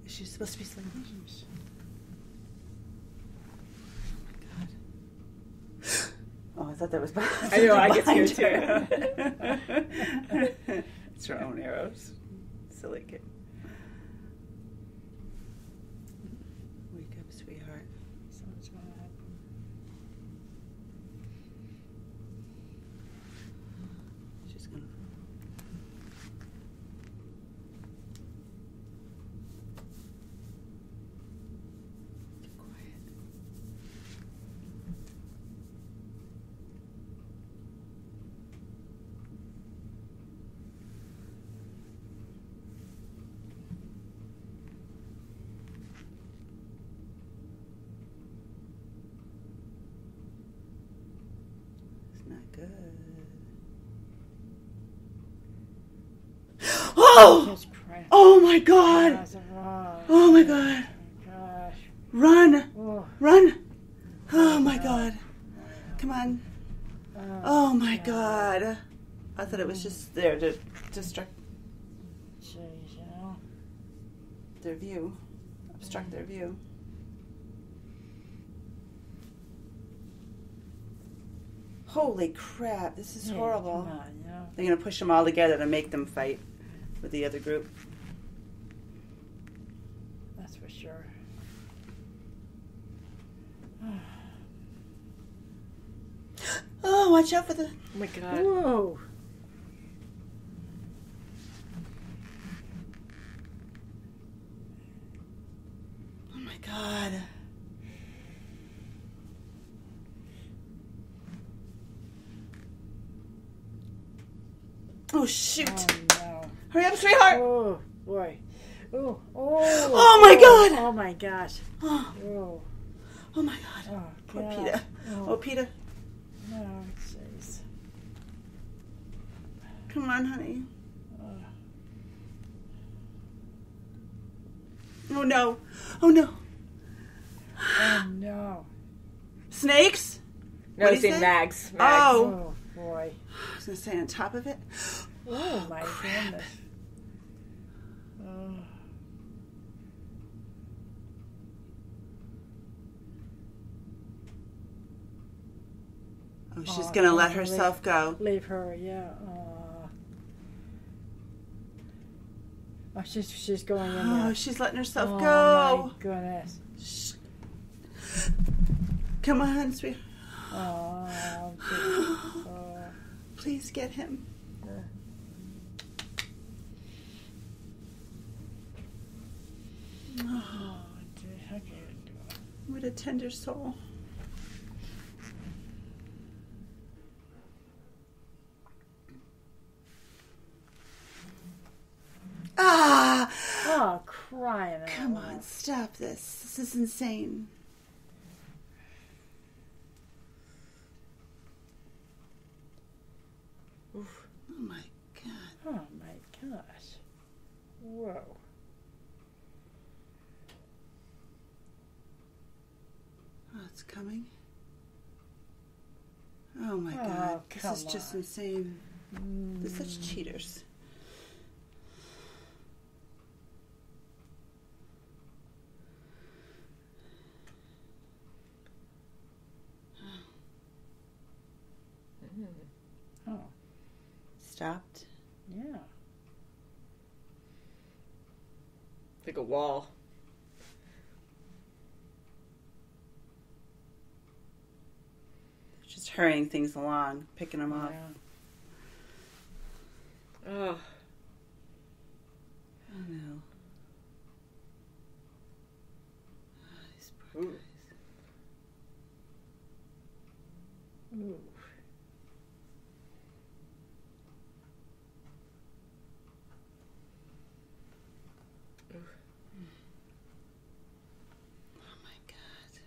She's supposed to be sleeping. Oh my god. Oh, I thought that was behind. I know, I get scared too. It's her own arrows. Silly kid. Wake up, sweetheart. Something's going to happen. She's gonna. Get quiet. It's not good. Oh! Just cramp. Oh my god! Oh my god! Gosh. Run! Oh, Run! Oh my god! Come on! Oh my god! I thought it was just there to distract jeez, you know. their view, obstruct their view. Holy crap! This is Yeah, horrible. Come on, you know. They're gonna push them all together to make them fight with the other group. That's for sure. Oh, watch out for the. Oh my god. Whoa. Oh my god! Oh shoot! Oh, no. Hurry up, sweetheart! Oh, boy. Oh, Oh, my God. Oh, my gosh. Oh, Oh, oh my god! oh Poor God. Peter. Oh, Peter, No, jeez. come on, honey. Oh no! Oh no! Oh, no. Snakes? No, What'd it's he in say? Mags. Oh. Oh, boy. I was gonna say on top of it. Oh, my goodness. Oh. Oh, she's Oh, gonna let oh, herself go. Leave her, yeah. Oh. Oh, she's going in Oh, there. she's letting herself Oh, go. my goodness. Shh. Come on, sweetheart. Oh, oh. Please get him. Oh, dear. Okay. What a tender soul. Ah! Oh, crying out Come loud. on, stop this. This is insane. Oof. Oh my God. Oh, my gosh. Whoa. Oh, it's coming. Oh my Oh, God. This come is just on. insane. They're such cheaters. Oh, Stopped. yeah. Like a wall. Just hurrying things along, picking them up. Yeah. Oh. Oh no. Oh, these poor Ooh. guys. Ooh. Oh my God.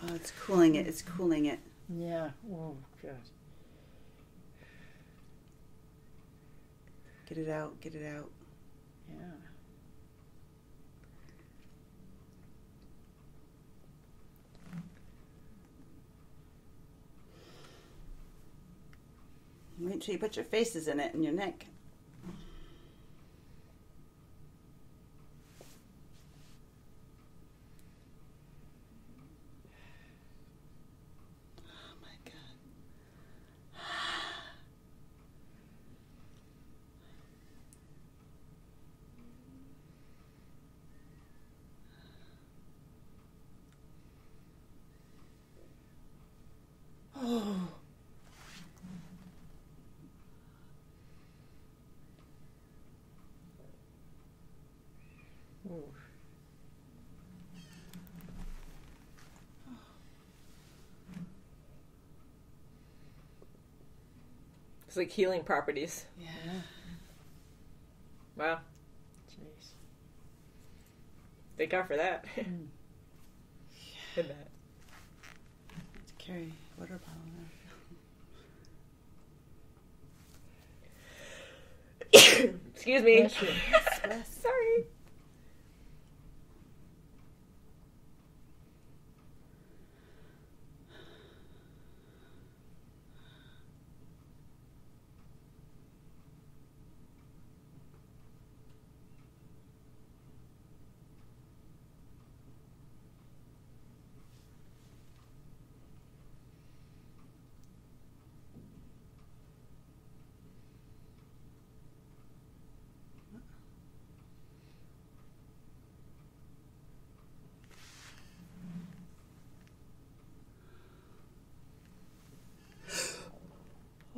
Oh, it's cooling it. It's cooling it. Yeah. Oh, God. Get it out. Get it out. Yeah. Wait till you put your faces in it and your neck. Oh my God. Oh. Ooh. It's like healing properties. Yeah. Wow. Jeez. Thank God for that. Mm. And that. To carry a water bottle there. Excuse me. Bless you. Sorry.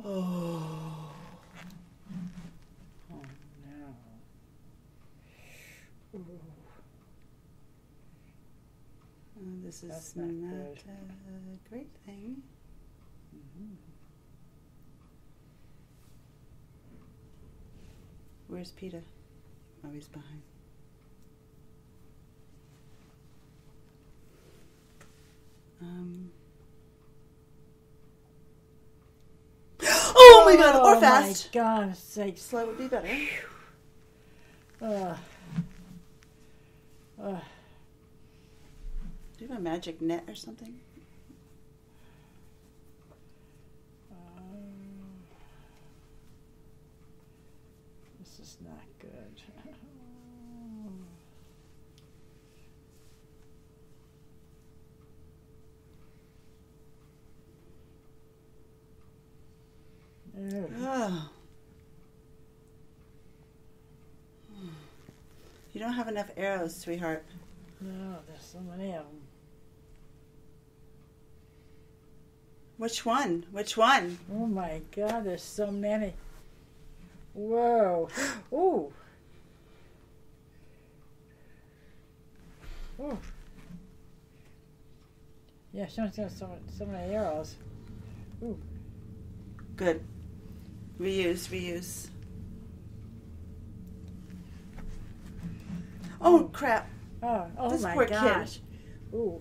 Oh. Oh, no. Ooh. This is That's not, not good. a great thing. Mm-hmm. Where's Peter? Oh, he's behind. Oh my God! Or fast. Oh, my God's sakes. Slow would be better. Ugh. Do Ugh. you have a magic net or something? This is not good. You don't have enough arrows, sweetheart. No, there's so many of them. Which one? Which one? Oh my God, there's so many. Whoa. Ooh. Ooh. Yeah, someone's got so many arrows. Ooh. Good. Reuse, reuse. Oh, crap. Oh This my poor gosh. kid. Ooh.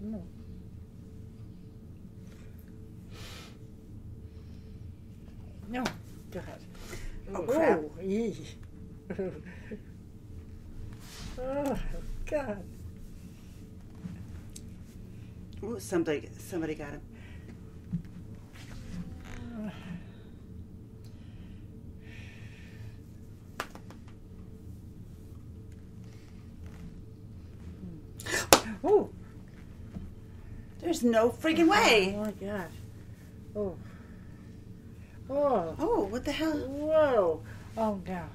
No. No. God. Oh, crap. Ooh, yee. Oh, God. Ooh, somebody got him. Ooh. There's no freaking way. Oh, my gosh. Oh. Oh. Oh, what the hell? Whoa. Oh, no.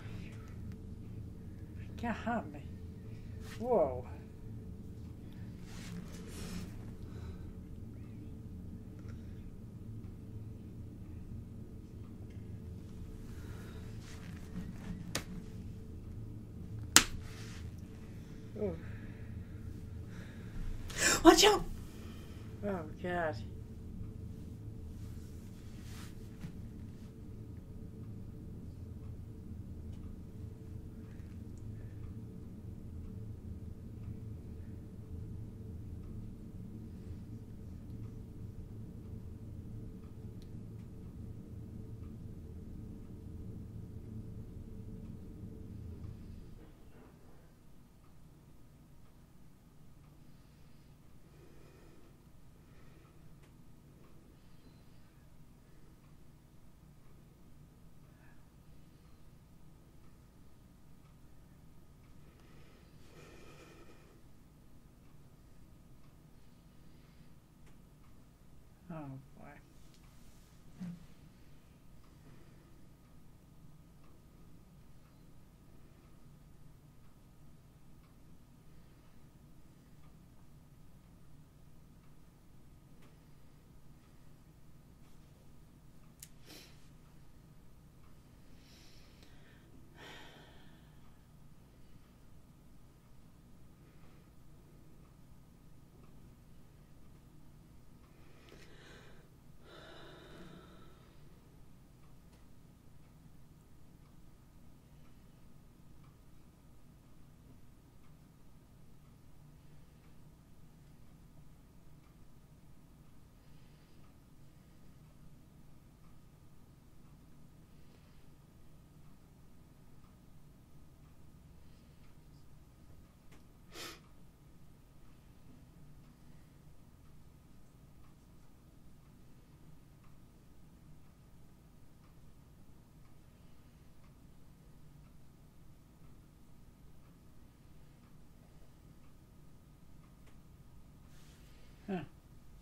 Can't harm me. Whoa. Oh. Watch out. Oh, God. Oh, boy.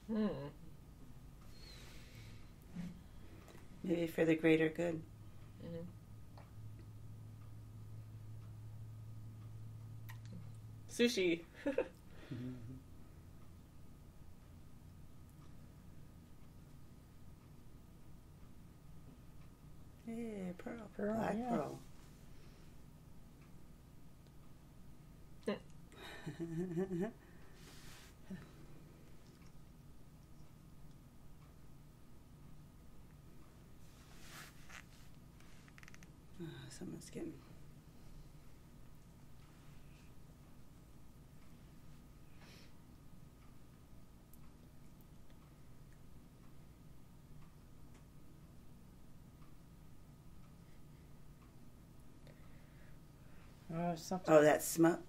Hmm. Maybe for the greater good. Mm-hmm. Sushi. Yeah, pearl. Pearl, Black yeah. pearl. Someone's getting... Something. Oh, that smoke.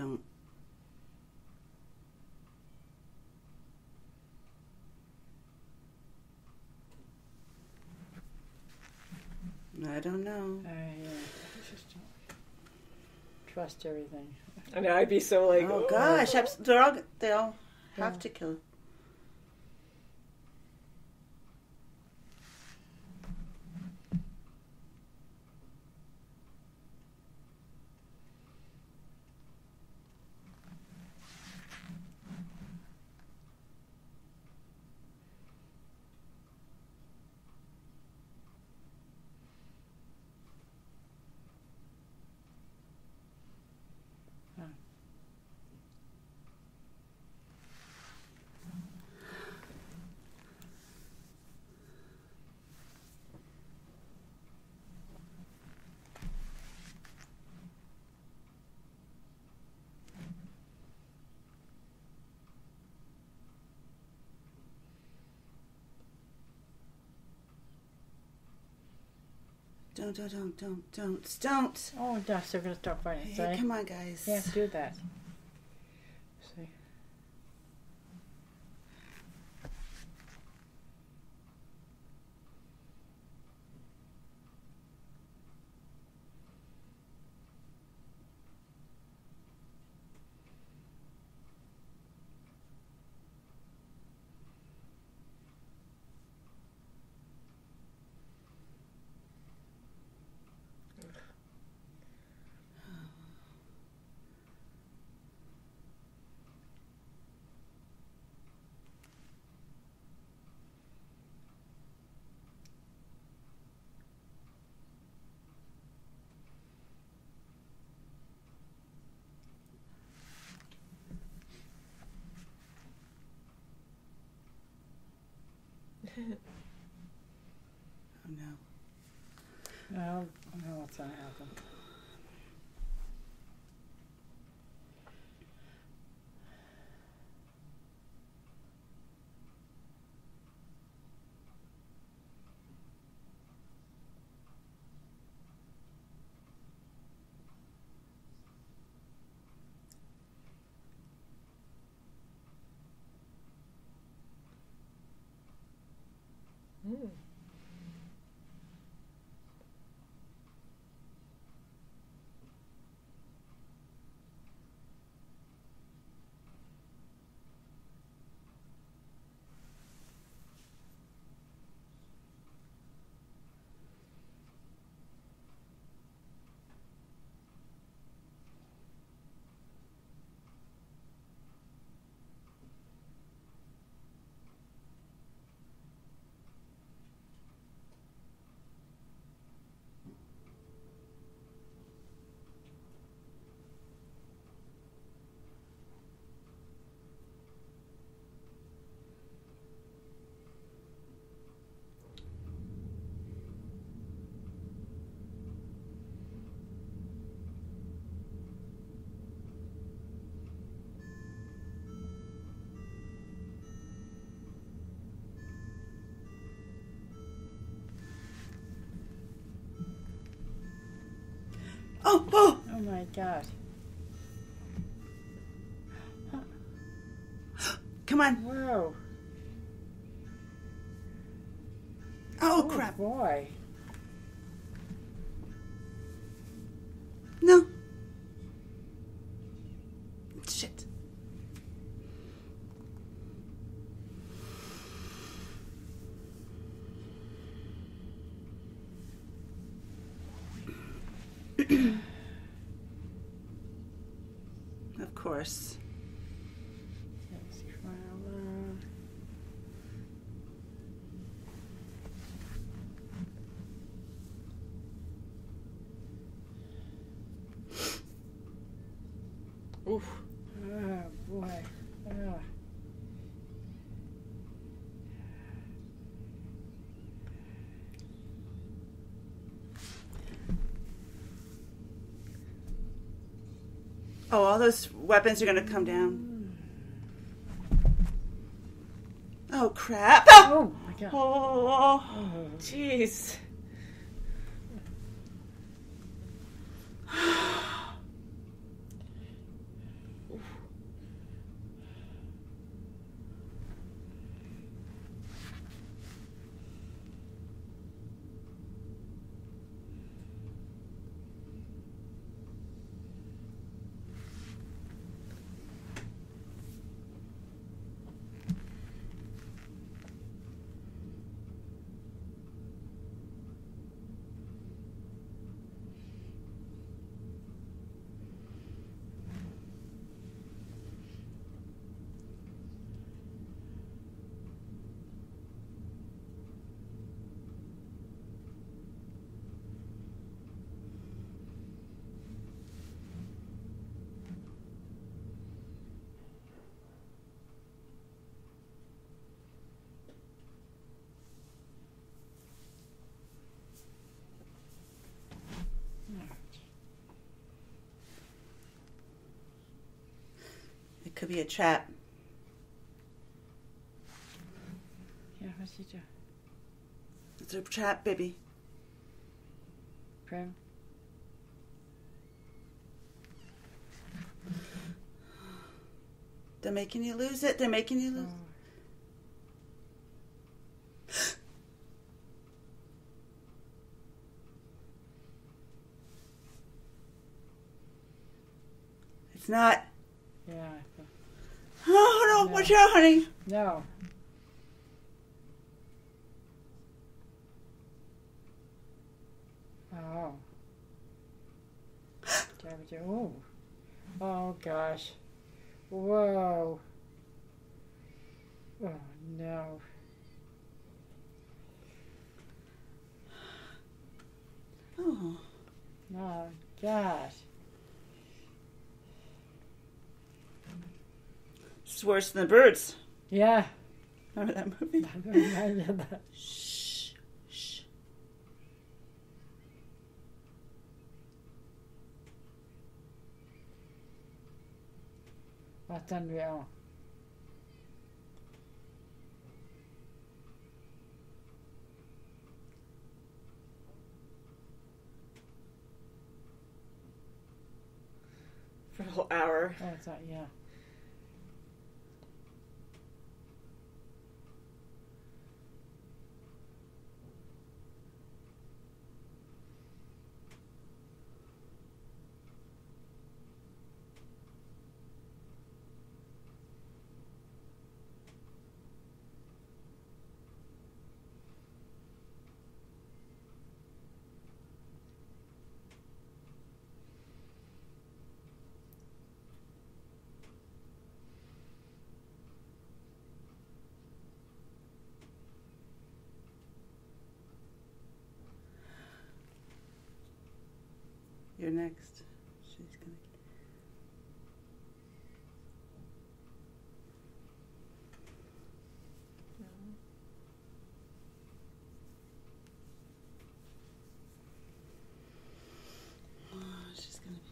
Don't. I don't know. Yeah. Just don't trust everything. I know, I'd be so like, Oh gosh, they all have to kill. Don't. Oh, gosh, they're going to start fighting. Hey, come on, guys. Can't do that. See. Oh no. I don't know what's going to happen. Oh! Oh my God. Come on. Whoa. Oh, crap. Boy. No. Shit. Of course. oof. Oh boy. Oh. Oh, all those weapons are going to come down. Oh, crap. Oh my God. Oh. Jeez. Could be a trap. Yeah, what's he do? It's a trap, baby. Prim? They're making you lose it. They're making you lose. It's not. Yeah. Oh, no. No. Watch out, honey. No. Oh. Oh. Oh, gosh. Whoa. Oh, no. Oh. Oh, gosh. It's worse than the birds. Yeah. Remember that movie? I reminded that. Shh. Shh. That's unreal. For a whole hour. Oh, it's not, yeah. You're next. She's gonna. Oh, she's gonna be next.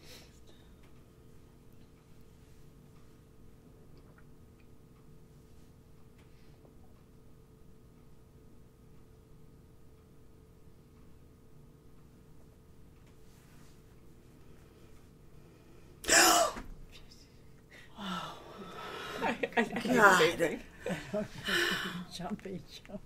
I do the same thing. Jumpy jump.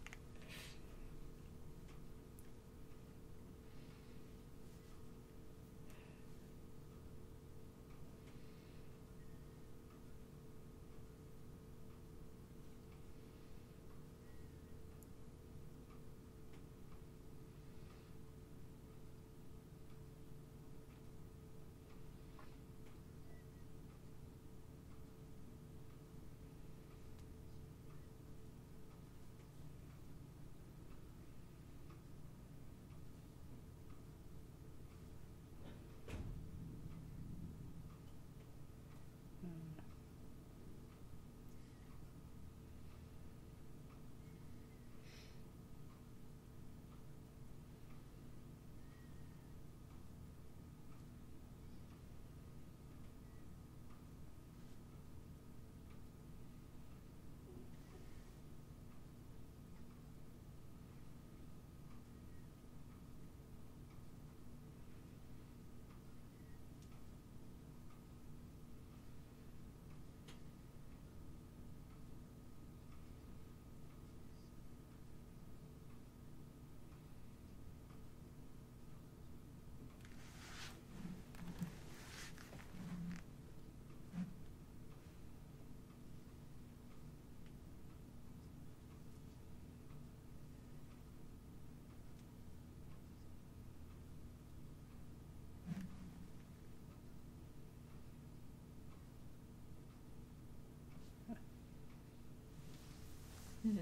Mm-hmm.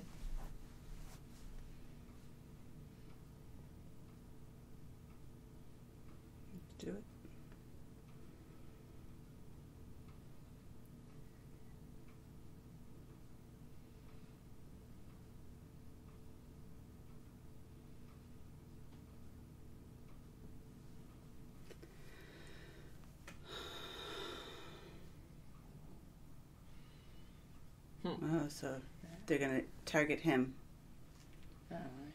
Do it. Oh, so they're going to target him. All right.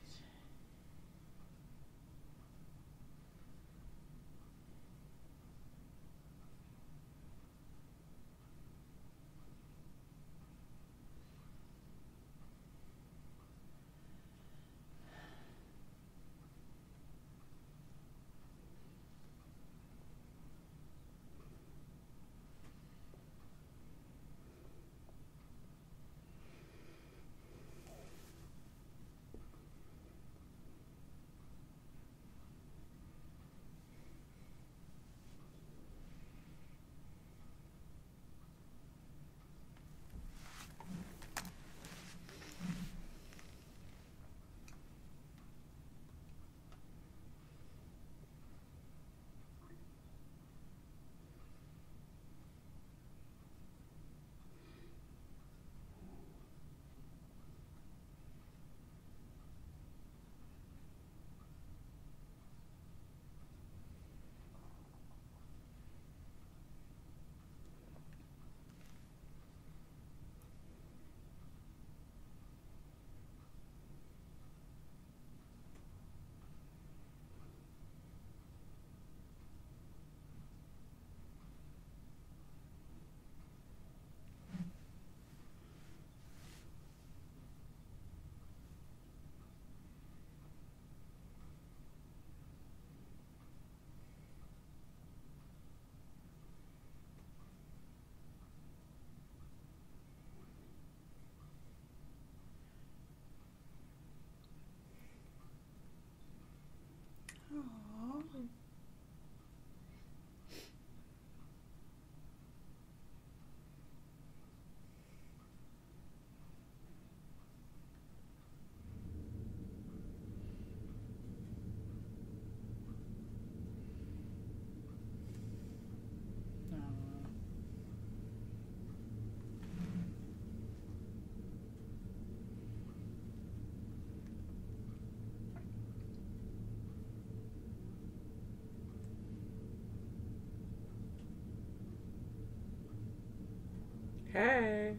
Hey.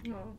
Oh.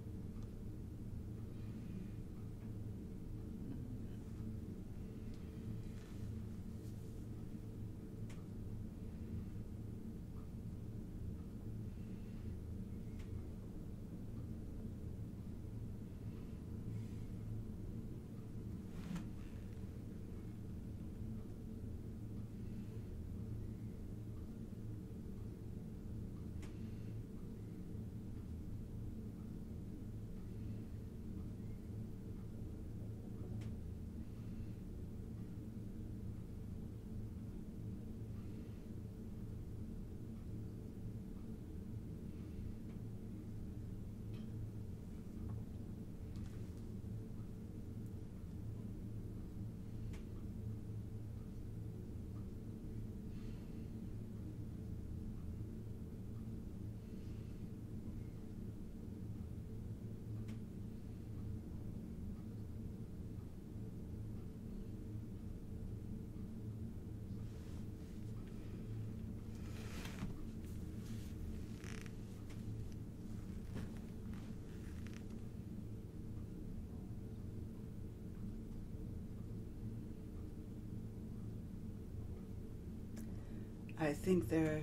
think they're...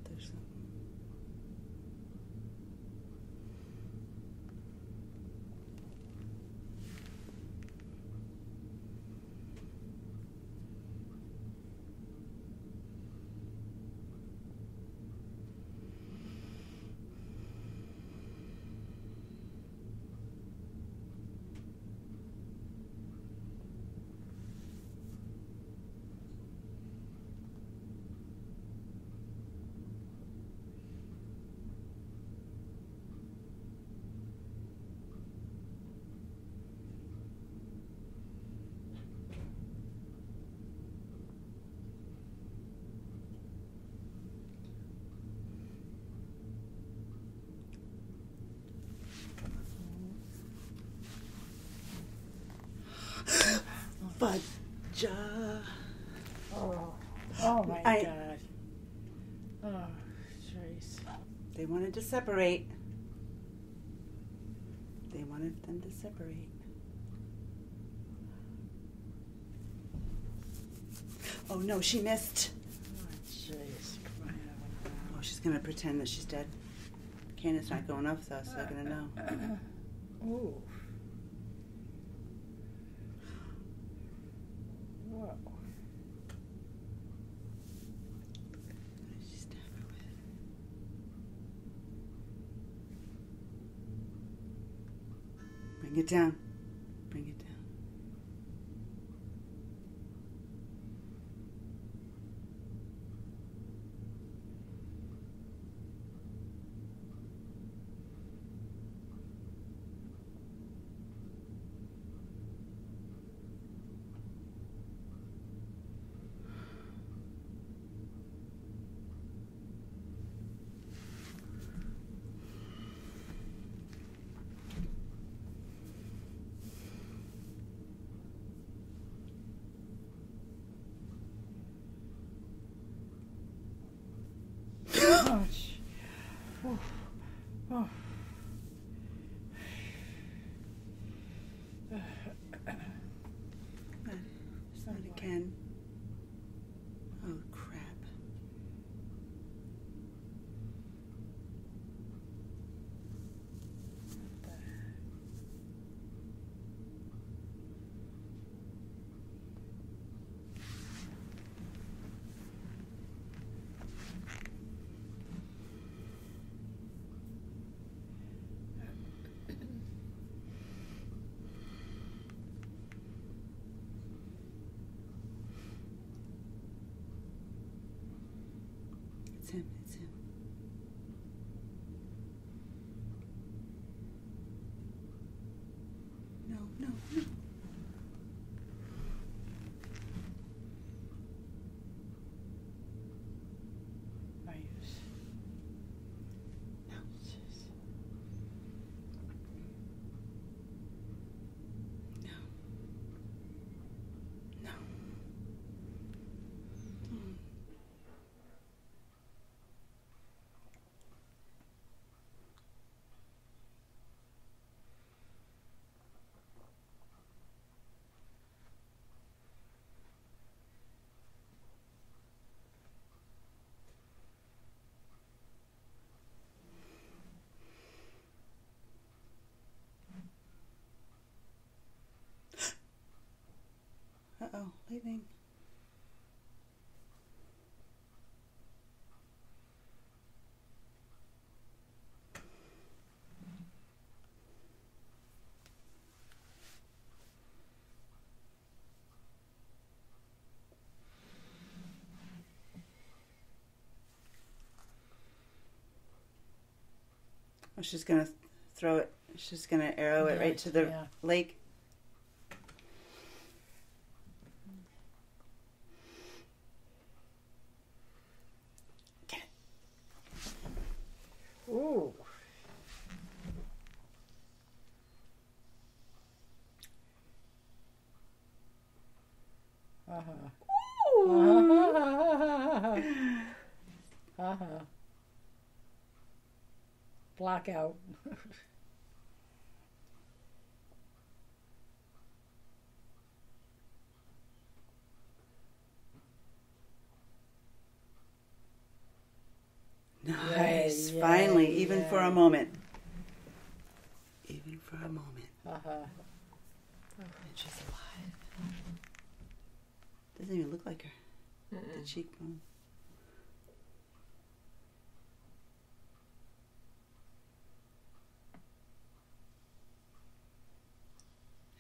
There's something. Fudge. Oh my God. Oh, jeez. They wanted to separate. They wanted them to separate. Oh no, she missed. Oh, jeez. Oh, she's gonna pretend that she's dead. Candace's not going up, though, so they're gonna know. Ooh. Whoa. She's stabbed her with it. Bring it down. Bring it down. Ouch. Oh. Oh. Not again. Oh, crap. It's him. It's him. No, no, no. My use. No. Jeez. No. No. Mm. Uh-oh, lightning. Oh, she's gonna throw it. She's gonna arrow it right to the lake. Get it. Ooh. Uh-huh. Ooh. Uh-huh. Blackout. Nice. Yay, Finally, even yay. for a moment. Even for a moment. Uh-huh. And she's alive. Doesn't even look like her. The cheekbone.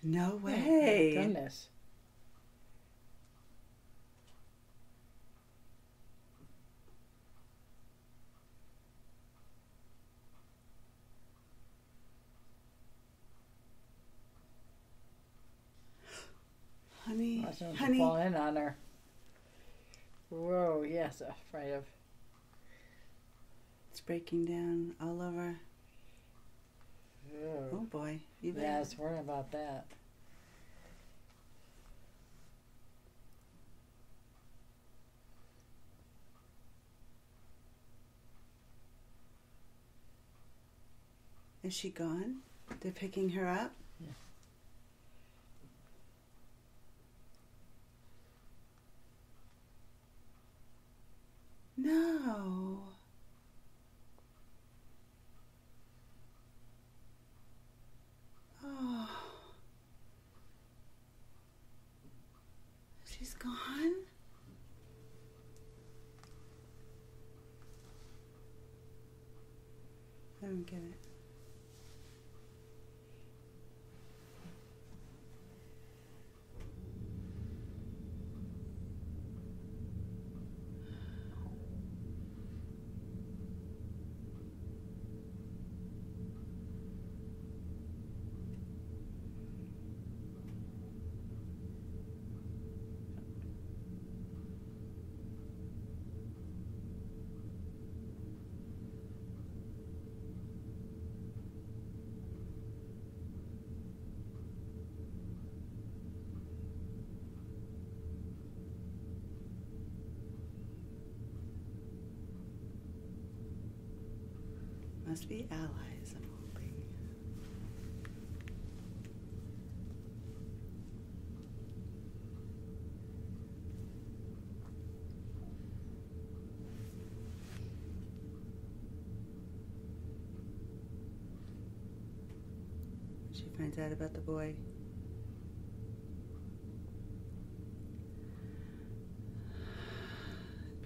No way. Oh, goodness. Honey, I shouldn't honey. fall in on her. Whoa, yes, afraid of. It's breaking down all over. Oh, Oh boy. You yeah, I was worried about that. Is she gone? They're picking her up? Yeah. No. Oh. She's gone? I don't get it. Must be allies, I'm hoping. She finds out about the boy.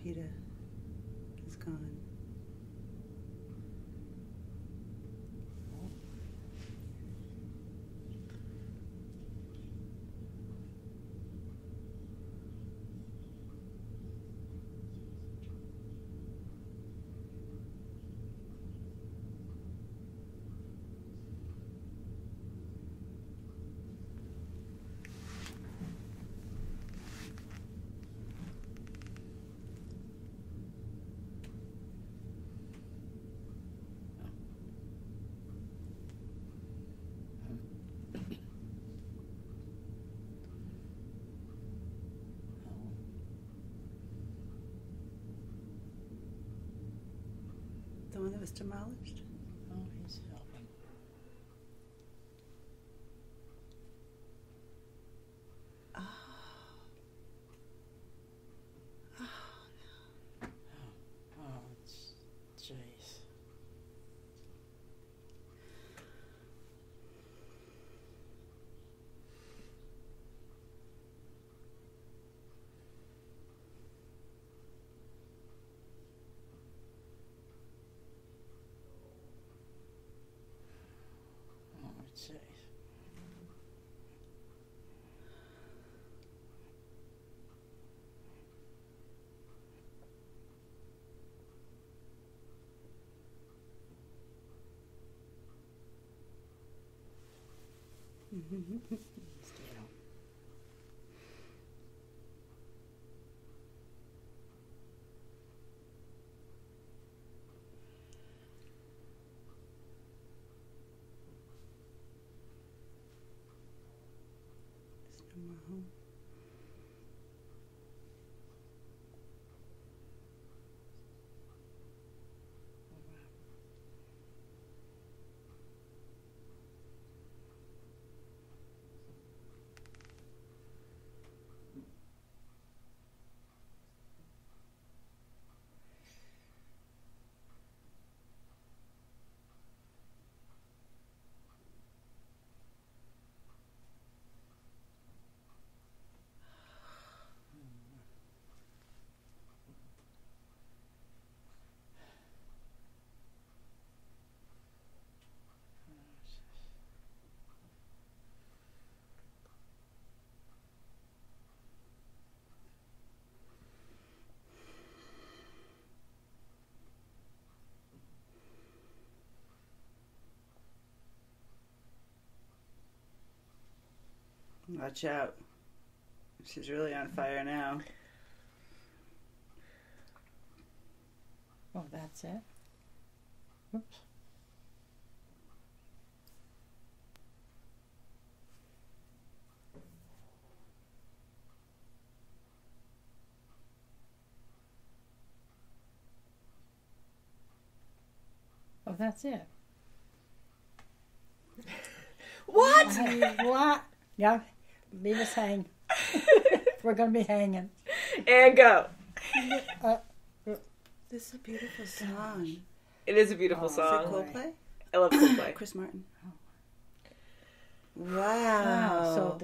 PETA is gone. The one that was demolished? Oh, he's helping. Oh, jeez. Oh, jeez. Still. There's no more home. Watch out. She's really on fire now. Oh, that's it. Whoops. Oh, that's it. What? What? Yeah, leave us hang. We're going to be hanging. And go. This is a beautiful song. It is a beautiful Is song. it Coldplay? I love Coldplay. Chris Martin. Wow. Wow.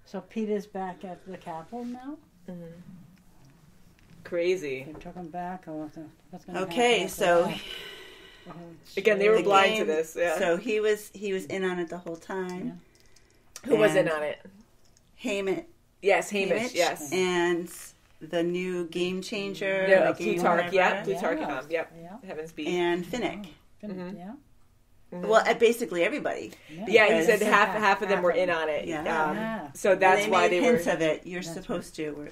So Peter's back at the Capitol now? Mm-hmm. Crazy. They took him back, or what's going to happen? Okay, so Again, they were the blind to game- this. Yeah. So he was in on it the whole time. Who was in and on it? Hamish. Yes, Hamish. Yes. And the new game changer. No, the game Plutarch. whatever, Yeah, Plutarch. Yep. Yeah. Heaven's Beat. And Finnick. Mhm. Yeah. Well, basically everybody. Yeah, he said Because- half of them were in on it. Yeah. Yeah. So that's And they why made they were. hints of it. You're That's supposed to.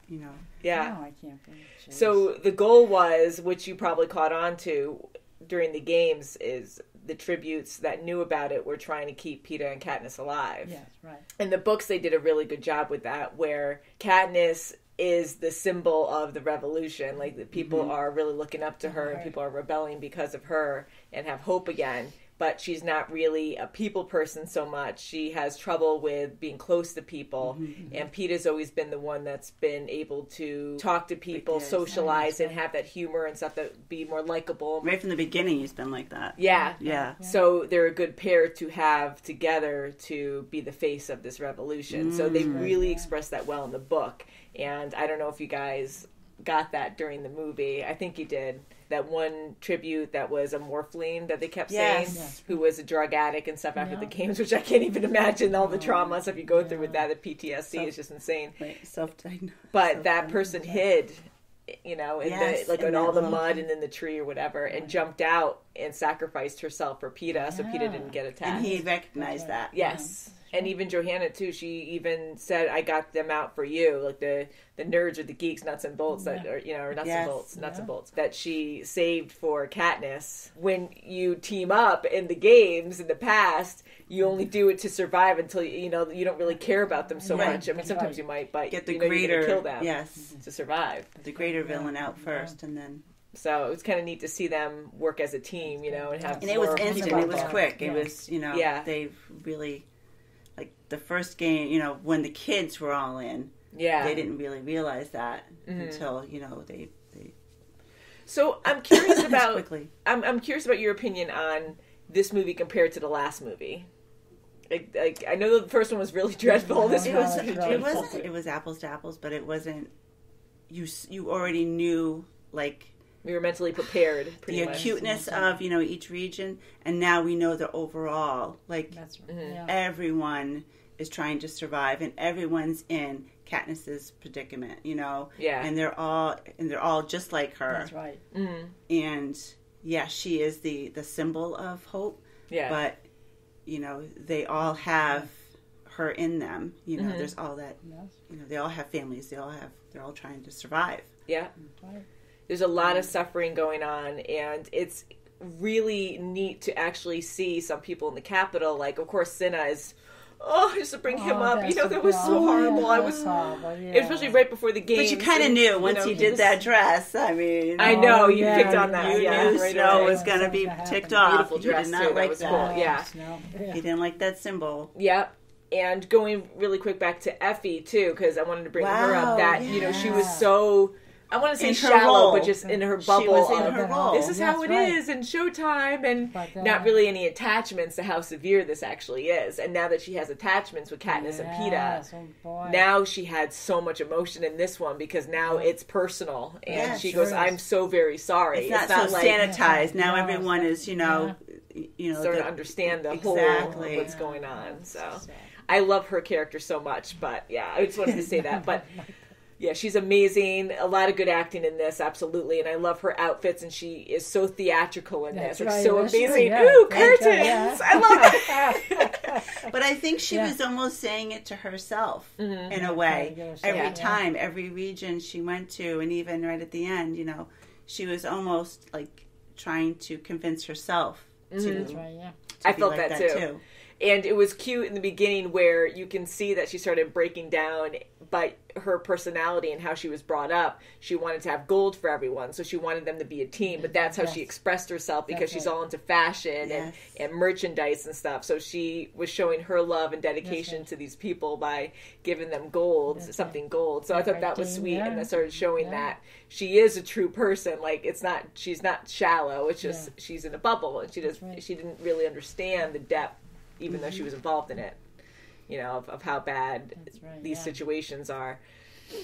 You know. Yeah. No, I can't believe it. So the goal was, which you probably caught on to during the games, is the tributes that knew about it were trying to keep Peeta and Katniss alive. Yes, right. In the books, they did a really good job with that, where Katniss is the symbol of the revolution. Like, the people are really looking up to her, and people are rebelling because of her and have hope again. But she's not really a people person so much. She has trouble with being close to people. And Peeta's always been the one that's been able to talk to people, Yes. socialize, and have that humor and stuff that be more likable. Right from the beginning, he's been like that. Yeah. Yeah. So they're a good pair to have together to be the face of this revolution. So they really expressed that well in the book. And I don't know if you guys got that during the movie. I think you did. That one tribute that was a Morphling that they kept saying, Yes. who was a drug addict and stuff after Yeah. the games, which I can't even imagine all the trauma stuff you go through with that. The PTSD is just insane. Right. Self-diagnosed. But that person hid, in Yes, the like in in all that the little- mud and in the tree or whatever, and jumped out and sacrificed herself for Peeta, so Peeta Yeah. didn't get attacked. And he recognized that. Yes. And even Johanna too, she even said, I got them out for you, like the nerds or the geeks, nuts and bolts that are, or nuts and bolts, nuts and bolts, that she saved for Katniss. When you team up in the games in the past, you only do it to survive until you don't really care about them so Right. much. I mean, sometimes you might, but Get the you're greater, gonna kill them yes, to survive. the greater villain out first, and then. So it was kind of neat to see them work as a team, and have. And it was more instant. people It was involved. quick. It Yeah. was, Yeah. they really, like the first game, when the kids were all in, Yeah. they didn't really realize that Mm-hmm. until, they So I'm curious about. quickly. I'm curious about your opinion on this movie compared to the last movie. Like I know the first one was really dreadful. This It one was, was Right. really it dreadful. was, it was apples to apples, but it wasn't, you already knew, like, We were mentally prepared. the Pretty much. acuteness of, each region, and now we know the overall, like, That's Mm-hmm. right. Yeah. everyone is trying to survive, and everyone's in Katniss's predicament, Yeah. and they're all just like her, That's right. and yeah, she is the symbol of hope, Yeah. but they all have her in them, Mm-hmm. there's all that, Yes. they all have families, they're all trying to survive. Yeah. That's right. There's a lot of suffering going on, and it's really neat to actually see some people in the Capitol. Like, of course, Cinna is. Oh, just to bring him up, that's that was so horrible. I was, horrible, yeah. especially right before the game. But you kind of knew once he did that dress. I mean, I know, you yeah, picked on that. you yeah, knew right Snow away. was going to be Something ticked happened. off. Beautiful He dress, did too. not That like was that. cool. Yeah. Snow. He didn't like that symbol. Yep. And going really quick back to Effie too, because I wanted to bring her Wow, up. That she was so, I want to say In her shallow, role. but just in her bubble. She was in of, her role. This is how That's it right. is, and Showtime, and But, not really any attachments to how severe this actually is. And now that she has attachments with Katniss and Peeta, Yes, oh boy. now she had so much emotion in this one because now it's personal, and Yeah, she sure goes, is. "I'm so very sorry." It's not so like sanitized. Now No, everyone is, starting to understand the whole Exactly. of what's going on. So. So- I love her character so much, but yeah, I just wanted to say that. But Yeah, she's amazing. A lot of good acting in this, absolutely. And I love her outfits, and she is so theatrical in this. It's so amazing. Ooh, curtains! I love it. But I think she was almost saying it to herself in a way. Every time, every region she went to, and even right at the end, she was almost like trying to convince herself to I felt like that too. And it was cute in the beginning where you can see that she started breaking down by her personality and how she was brought up. She wanted to have gold for everyone, so she wanted them to be a team. But that's how she expressed herself, because she's all into fashion and merchandise and stuff. So she was showing her love and dedication to these people by giving them gold, gold. So I thought that was sweet, and that started showing that she is a true person. Like, she's not shallow. It's just she's in a bubble, and she didn't really understand the depth, even though she was involved in it, of how bad these situations are.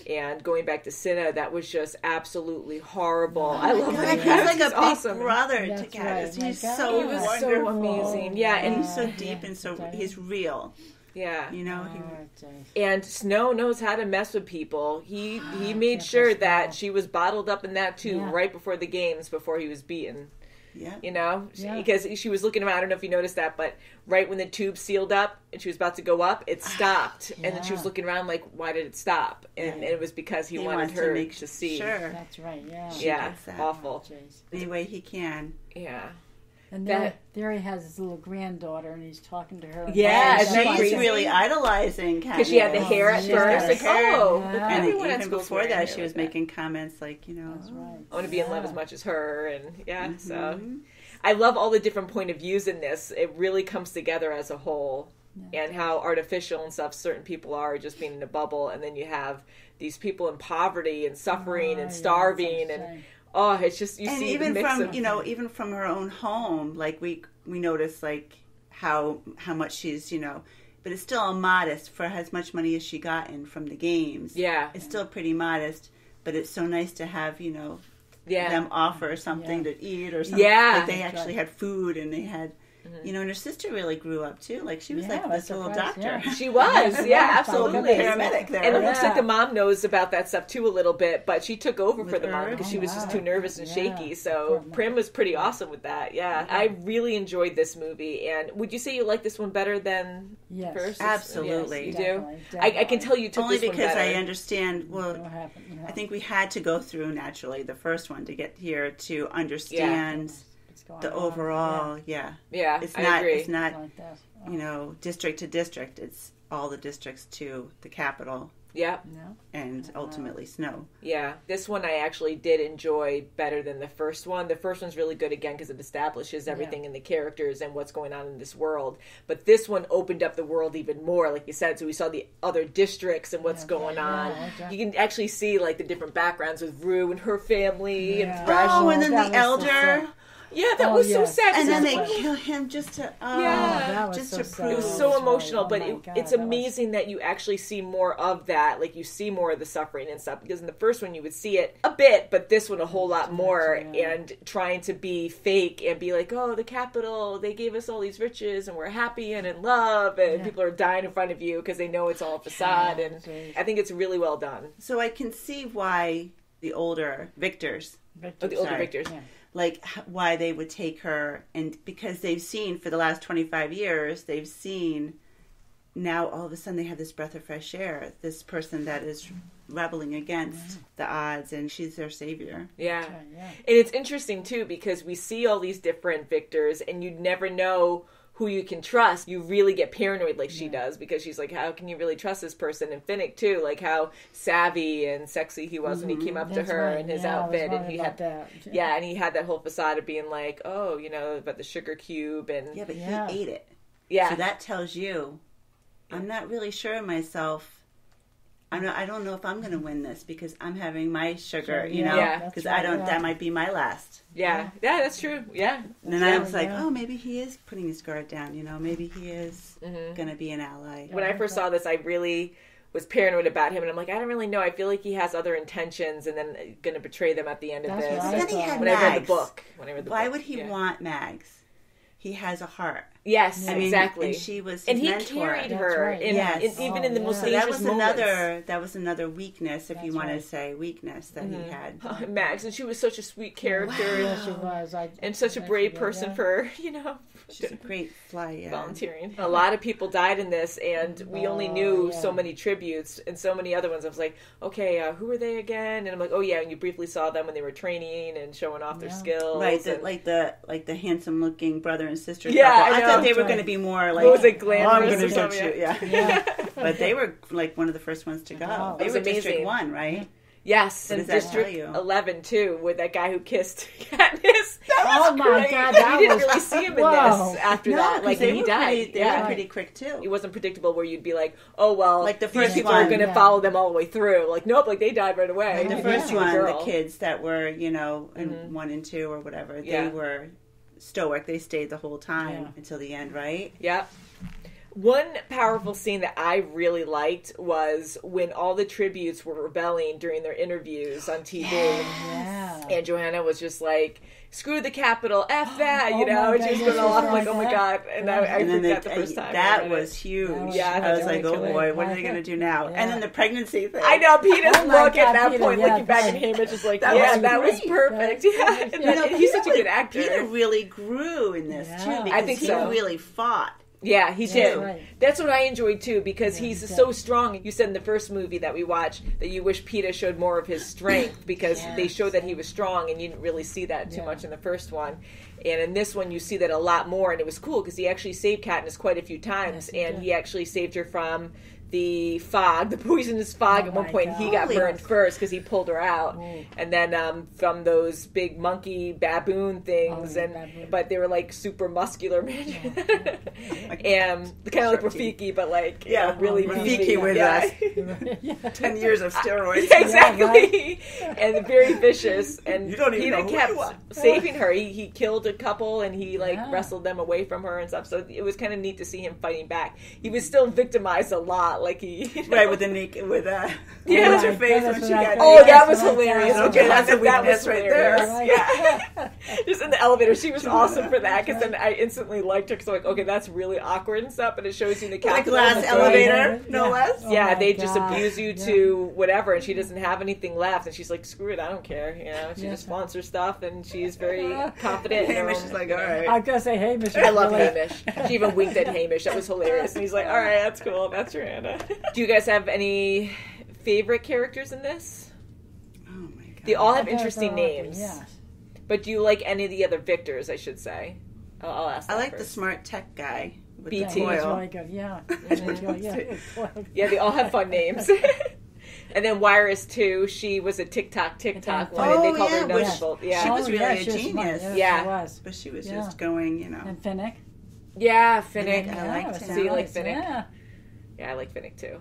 And going back to Cinna, that was just absolutely horrible. I love him. He's like a big brother to Katniss. He's so wonderful. So amazing. Yeah, and he's so deep and he's real. Yeah. He and Snow knows how to mess with people. He made sure that she was bottled up in that too right before the games, before he was beaten. Yeah. Because she was looking around. I don't know if you noticed that, but right when the tube sealed up and she was about to go up, it stopped. And then she was looking around like, why did it stop? And it was because he wanted her to see. Sure. That's right, Yeah, awful. Any way he can. Yeah. And there he has his little granddaughter, and he's talking to her. Yeah, she's really idolizing Katniss. Because she had the hair at first. And even before that, she was making comments like, That's right. I want to be in love as much as her, and so I love all the different point of views in this. It really comes together as a whole, and how artificial and stuff certain people are, just being in a bubble, and then you have these people in poverty and suffering and starving and. Oh, it's just and even from even from her own home, like we notice like how much she's but it's still modest for as much money as she got in from the games. Yeah, it's still pretty modest, but it's so nice to have them offer something to eat or something. Yeah, like they actually had food and they had. And her sister really grew up too. Like she was like this little doctor. Yeah. She was, absolutely. Paramedic there. And it looks like the mom knows about that stuff too a little bit, but she took over for the mom because she was just too nervous and shaky. So Prim was pretty awesome with that. Yeah, I really enjoyed this movie. And would you say you like this one better than first? Absolutely, you do. I can tell you took only this one because better. I understand. Well, I think we had to go through naturally the first one to get here to understand. The overall, it's I not. agree. It's not, district to district. It's all the districts to the capital. Yeah, and ultimately Snow. Yeah, this one I actually did enjoy better than the first one. The first one's really good again because it establishes everything in the characters and what's going on in this world. But this one opened up the world even more, like you said. So we saw the other districts and what's going on. You can actually see like the different backgrounds with Rue and her family and Thresh. Oh, and then the elder. Yeah, that was so sad. And then they kill him just to prove. It was so emotional, but it's amazing that you actually see more of that. Like, you see more of the suffering and stuff. Because in the first one, you would see it a bit, but this one a whole lot more. And trying to be fake and be like, oh, the capital, they gave us all these riches, and we're happy and in love, and people are dying in front of you because they know it's all a facade. And I think it's really well done. So I can see why the older victors. Like why they would take her, and because they've seen for the last 25 years, they've seen now all of a sudden they have this breath of fresh air, this person that is rebelling against the odds, and she's their savior. Yeah. And it's interesting too because we see all these different victors, and you never know who you can trust. You really get paranoid like she does, because she's like, how can you really trust this person? And Finnick too, like how savvy and sexy he was when he came up to her in his outfit, and he had and he had that whole facade of being like, oh, about the sugar cube, and but he ate it. So that tells you, I'm not really sure of myself. I don't know if I'm going to win this because I'm having my sugar, because that might be my last. Yeah, that's true. Yeah. And then I was like, oh, maybe he is putting his guard down, maybe he is going to be an ally. When I first saw this, I really was paranoid about him, and I'm like, I don't really know. I feel like he has other intentions, and then going to betray them at the end of this. But then he had When Mags. I read the book. Why would he want Mags? He has a heart. Yes, exactly. And she was his and he mentor. carried her, right. even in the most So dangerous moments. that was another weakness, if you want to say weakness, that he had. Max, and she was such a sweet character, Yes, she was. and such a brave person for She's a great fly, volunteering. A lot of people died in this, and we only knew so many tributes and so many other ones. I was like, okay, who were they again? And I'm like, oh yeah, and you briefly saw them when they were training and showing off their skills, right? And, like the handsome looking brother and sister. Yeah, couple. I thought they were going to be more like, what was it, glamorous? I'm going to or get you, but they were like one of the first ones to go. They were amazing. District 1, right? Yes, what and does that District tell you? 11 too, with that guy who kissed Katniss. Oh my God, that you didn't was really see him in this after that. Like when he died, they were pretty quick too. It wasn't predictable where you'd be like, oh well, like the first people one, are going to follow them all the way through. Like nope, like they died right away. Like the first one, the kids that were in 1 and 2 or whatever, they were stoic. They stayed the whole time until the end, right? Yep. One powerful scene that I really liked was when all the tributes were rebelling during their interviews on TV. Yeah. And Johanna was just like, screw the Capitol, F that, and she was going off like, oh my God. And I freaked out the first time. That was huge. Yeah, I was like, oh boy, what are they going to do now? And then the pregnancy thing. I know, Peter's look at that point, Peter, looking back at Hamish is like, that was perfect. Yeah, and he's such a good actor. Peter really grew in this too, because I think he really fought. Yeah, he did. Right. That's what I enjoyed too, because he's so strong. You said in the first movie that we watched that you wish Peter showed more of his strength because they showed that he was strong, and you didn't really see that too much in the first one. And in this one, you see that a lot more, and it was cool because he actually saved Katniss quite a few times, he actually saved her from the fog, the poisonous fog at one point. God. He got burned first because he pulled her out. And then from those big monkey baboon things, but they were like super muscular men. And kind of like Rafiki, but like really Rafiki with 10 years of steroids. Exactly. And very vicious. And you don't even Peter kept saving her. He killed a couple and he wrestled them away from her and stuff. So it was kind of neat to see him fighting back. He was still victimized a lot. Like he with the naked what's her face when she got that was hilarious. Okay, that was right there. Yeah, just in the elevator, she was awesome for that because then I instantly liked her because I'm like, okay, that's really awkward and stuff, but it shows you the glass elevator, no less. Yeah, they just abuse you to whatever, and she doesn't have anything left, and she's like, screw it, I don't care. She just wants her stuff, and she's very confident. Hamish is like, all right. I was gonna say Hamish. I love Hamish. She even winked at Hamish. That was hilarious, and he's like, all right, that's cool, that's Joanna. Do you guys have any favorite characters in this? Oh my God. They all have interesting names. Yes. But do you like any of the other Victors, I should say? I'll ask that I like first. the smart tech guy. With BT. The coil. Really good. Yeah. Yeah, they all have fun names. And then Wiress too. She was a TikTok one, and they called her Notable. She was really a genius. She was. But she was just going, And Finnick. Yeah, Finnick. I liked him. So you like Finnick? Yeah, I like Finnick too.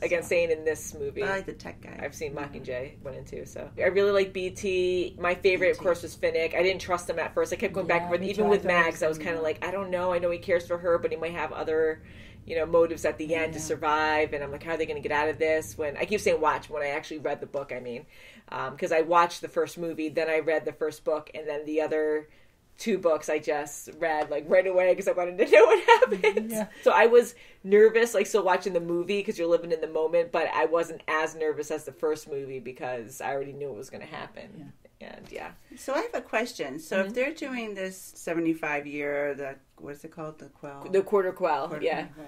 Again, saying in this movie. I like the tech guy. I've seen Mockingjay 1 and 2, so. I really like BT. My favorite, of course, was Finnick. I didn't trust him at first. I kept going back and forth. Even with Mags, I was kind of like, I don't know. I know he cares for her, but he might have other, motives at the end to survive. And I'm like, how are they going to get out of this? When I keep saying watch, when I actually read the book, I mean. Because I watched the first movie, then I read the first book, and then the other 2 books I just read like right away because I wanted to know what happened. Yeah. So I was nervous, like still watching the movie because you're living in the moment, but I wasn't as nervous as the first movie because I already knew what was going to happen. And So I have a question. So if they're doing this 75-year, what's it called? The quell? The quarter quell.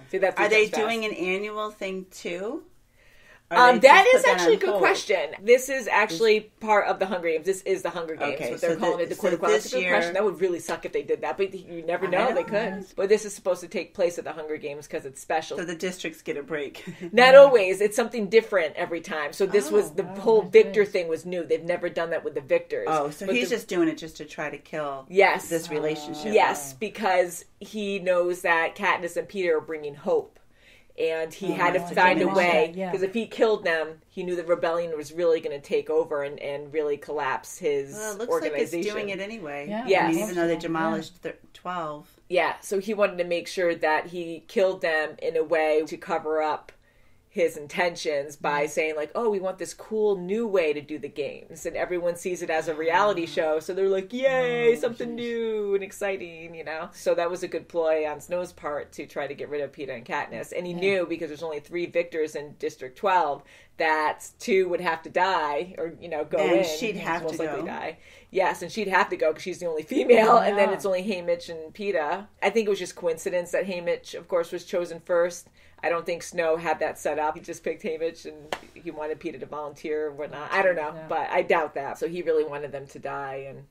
See, that's are they doing an annual thing too? That is actually a good question. This is actually part of the Hunger Games. This is the Hunger Games. Okay, what they're calling it, the quarter quell. That's a good question. That would really suck if they did that, but you never know. They could. But this is supposed to take place at the Hunger Games because it's special. So the districts get a break. Not always. It's something different every time. So this was the whole Victor thing was new. They've never done that with the Victors. Oh, so he's just doing it just to try to kill this relationship. Yes, because he knows that Katniss and Peter are bringing hope. And he had to find a way, because if he killed them, he knew the rebellion was really going to take over and really collapse his looks organization. Like it's doing it anyway. Yes. I mean, even though they demolished 12. Yeah, so he wanted to make sure that he killed them in a way to cover up his intentions by saying like, oh, we want this cool new way to do the games, and everyone sees it as a reality show, so they're like, yay, something new and exciting, you know. So that was a good ploy on Snow's part to try to get rid of Peeta and Katniss, and he knew, because there's only 3 victors in District 12, that 2 would have to die, or, you know, go in. And she'd have to go. Die. Yes, and she'd have to go because she's the only female, and then it's only Haymitch and Peeta. I think it was just coincidence that Haymitch, of course, was chosen first. I don't think Snow had that set up. He just picked Haymitch, and he wanted Peeta to volunteer or whatnot. I don't know, but I doubt that. So he really wanted them to die, and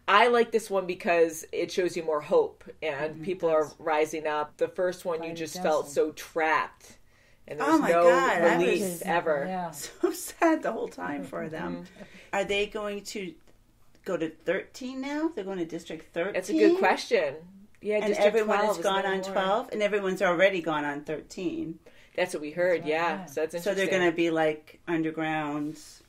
I like this one because it shows you more hope, and people are rising up. The first one, you just felt so trapped. And there's no release ever. Yeah. So sad the whole time for them. Are they going to go to 13 now? They're going to District 13? That's a good question. Yeah, and District everyone 12 has gone on 12, and everyone's already gone on 13. That's what we heard, yeah. So that's interesting. So they're going to be like undergrounds.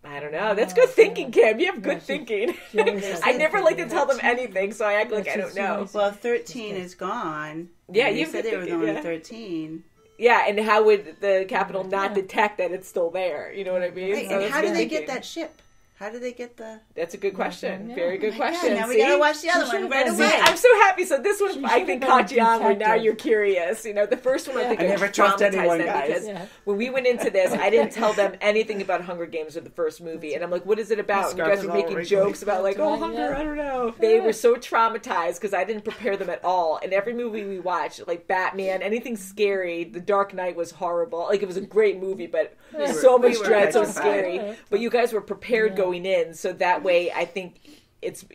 I don't know. That's good thinking, Kim. You have good thinking. I never like to tell them anything, so I act like I don't know. Well, 13 is gone. Yeah, you said they were going to 13. Yeah, and how would the Capitol not detect that it's still there? You know what I mean? Right. So and how do they get that ship? How do they get the... That's a good question. Very good question. God, now we gotta watch the other one right away. I'm so happy. So this one, I think, caught you on where now you're curious. You know, the first one, I think I never trust anyone, guys. Because when we went into this, I didn't tell them anything about Hunger Games or the first movie. And I'm like, what is it about? And you guys were making jokes about like, oh, hunger, I don't know. They were so traumatized because I didn't prepare them at all. And every movie we watched, like Batman, anything scary, The Dark Knight was horrible. Like, it was a great movie, but so much dread, so scary. But you guys were prepared going in, so that way I think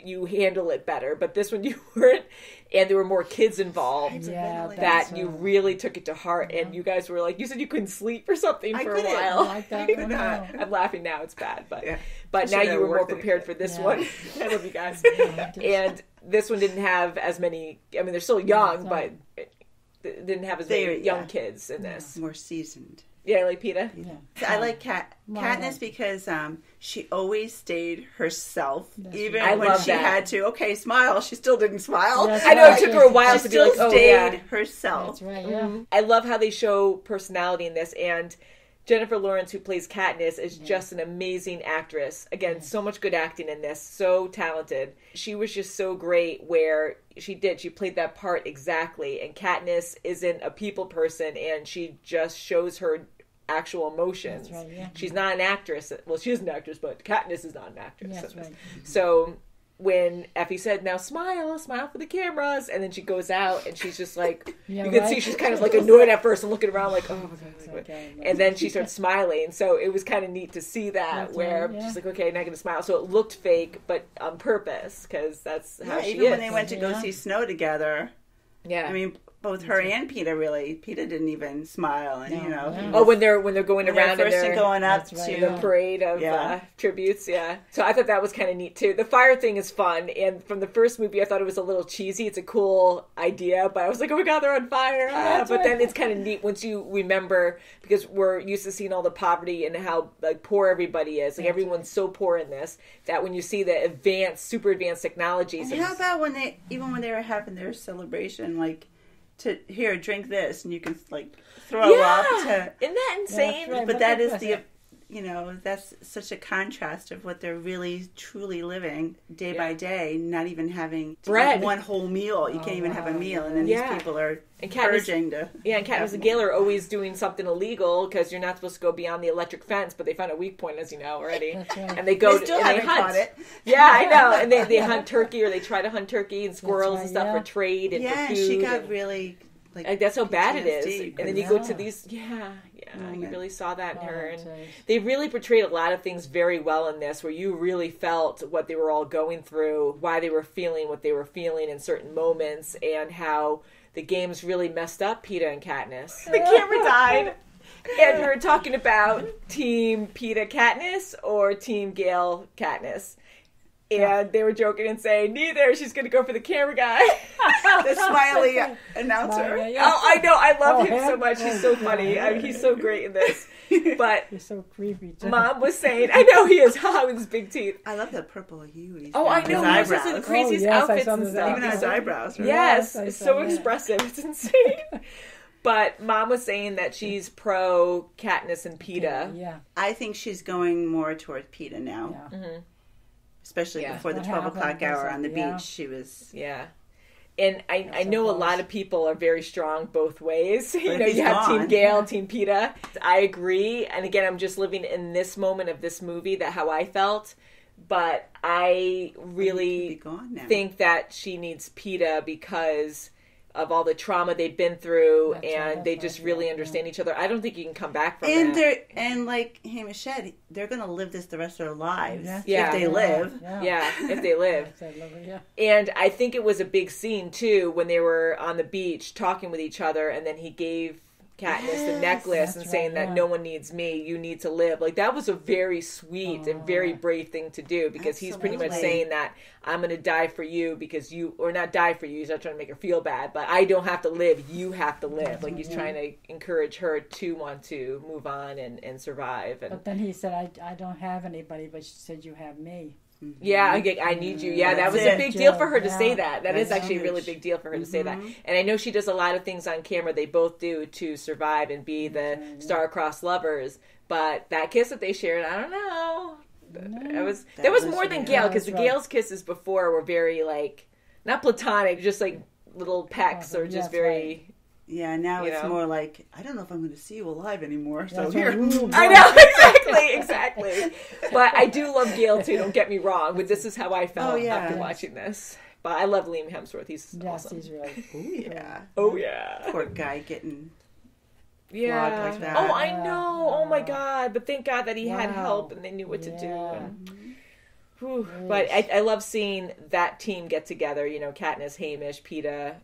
you handle it better. But this one you weren't, and there were more kids involved you really took it to heart. And you guys were like, you said you couldn't sleep or something for a while. I could not. I'm laughing now, it's bad, but now you were more prepared for this one. I love you guys. And this one didn't have as many, I mean, they're still young, but it didn't have as many young kids in this. More seasoned. Yeah, like Peeta? Yeah. I like Katniss because she always stayed herself. Even when she had to, smile, she still didn't smile. I know, it took her a while to be like, oh, stayed herself. That's right, yeah. I love how they show personality in this, and Jennifer Lawrence, who plays Katniss, is just an amazing actress. Again, so much good acting in this. So talented. She was just so great where she played that part exactly. And Katniss isn't a people person, and she just shows her actual emotions. That's right, yeah. She's not an actress. Well, she is an actress, but Katniss is not an actress. That's right. So when Effie said, now smile for the cameras, and then she goes out and she's just like, you can see she's kind of like annoyed at first and looking around like, oh my God. And then she starts smiling. So it was kind of neat to see that she's like, okay, not going to smile. So it looked fake, but on purpose, because that's how she is. Even when they went to go see Snow together. Yeah. I mean, both her and Peeta Peeta didn't even smile, and Oh, when they're going around first and going up to the parade of tributes, So I thought that was kind of neat too. The fire thing is fun, and from the first movie, I thought it was a little cheesy. It's a cool idea, but I was like, oh my God, they're on fire! But then it's kind of neat once you remember, because we're used to seeing all the poverty and how like poor everybody is. Like everyone's so poor in this that when you see the super advanced technologies. And how about when they were having their celebration, like, to here, drink this, and you can like throw up. Isn't that insane? Right. But that is that's such a contrast of what they're really truly living day by day, not even having bread, one whole meal. You can't even have a meal, and then these people are purging to. Yeah, and Katniss and Gale are always doing something illegal because you're not supposed to go beyond the electric fence, but they found a weak point, as you know already. That's right. And they go they still and they hunt. Caught it. Yeah, I know. And they hunt turkey, or they try to hunt turkey and squirrels and stuff for trade and for food. Yeah, she got really. Like that's how bad it is. And then you go to these, you really saw that in her. And they really portrayed a lot of things very well in this, where you really felt what they were all going through, why they were feeling what they were feeling in certain moments, and how the games really messed up Peeta and Katniss. The camera died. And we were talking about Team Peeta Katniss or Team Gale Katniss. And they were joking and saying, neither. She's going to go for the camera guy. The smiley announcer. Oh, I know. I love him so much. He's so funny. I mean, he's so great in this. But he's so creepy, too. Mom was saying, I know he is, with his big teeth. I love the purple hue. I know. He has the craziest outfits and stuff. Even his eyebrows. Right? Yes. It's so expressive. It's insane. But Mom was saying that she's pro Katniss and Peeta. Yeah. I think she's going more toward Peeta now. Yeah. Mm-hmm. Especially before the 12 o'clock hour on the beach. She was... Yeah. And I know a lot of people are very strong both ways. You know, you have Team Gale, Team Peeta. I agree. And again, I'm just living in this moment of this movie, that how I felt. But I really think that she needs Peeta because of all the trauma they've been through, they just really understand each other. I don't think you can come back from that. And like Hamish said, they're going to live this the rest of their lives if they live. Yeah, if they live. And I think it was a big scene, too, when they were on the beach talking with each other, and then he gave Katniss the necklace and saying that no one needs me, you need to live. Like, that was a very sweet and very brave thing to do, because he's pretty much saying that I'm going to die for you because you, or not die for you, he's not trying to make her feel bad, but I don't have to live, you have to live. Like, he's trying to encourage her to want to move on and survive. But then he said, I don't have anybody, but she said, you have me. Yeah, I need you. Yeah, that was a big deal for her to say that. That is actually a really big deal for her to say that. And I know she does a lot of things on camera they both do to survive and be the star-crossed lovers. But that kiss that they shared, I don't know. That was more than Gale, because the Gale's kisses before were very, like, not platonic, just like little pecks or just very... Yeah, now it's more like, I don't know if I'm going to see you alive anymore. So That's here. I know, exactly. But I do love Gale, too, don't get me wrong. But this is how I felt after watching this. But I love Liam Hemsworth. He's awesome. He's really Oh, yeah. Poor guy getting flogged like that. Oh, I know. Oh, my God. But thank God that he had help and they knew what to do. And, but I love seeing that team get together. You know, Katniss, Hamish, Peeta,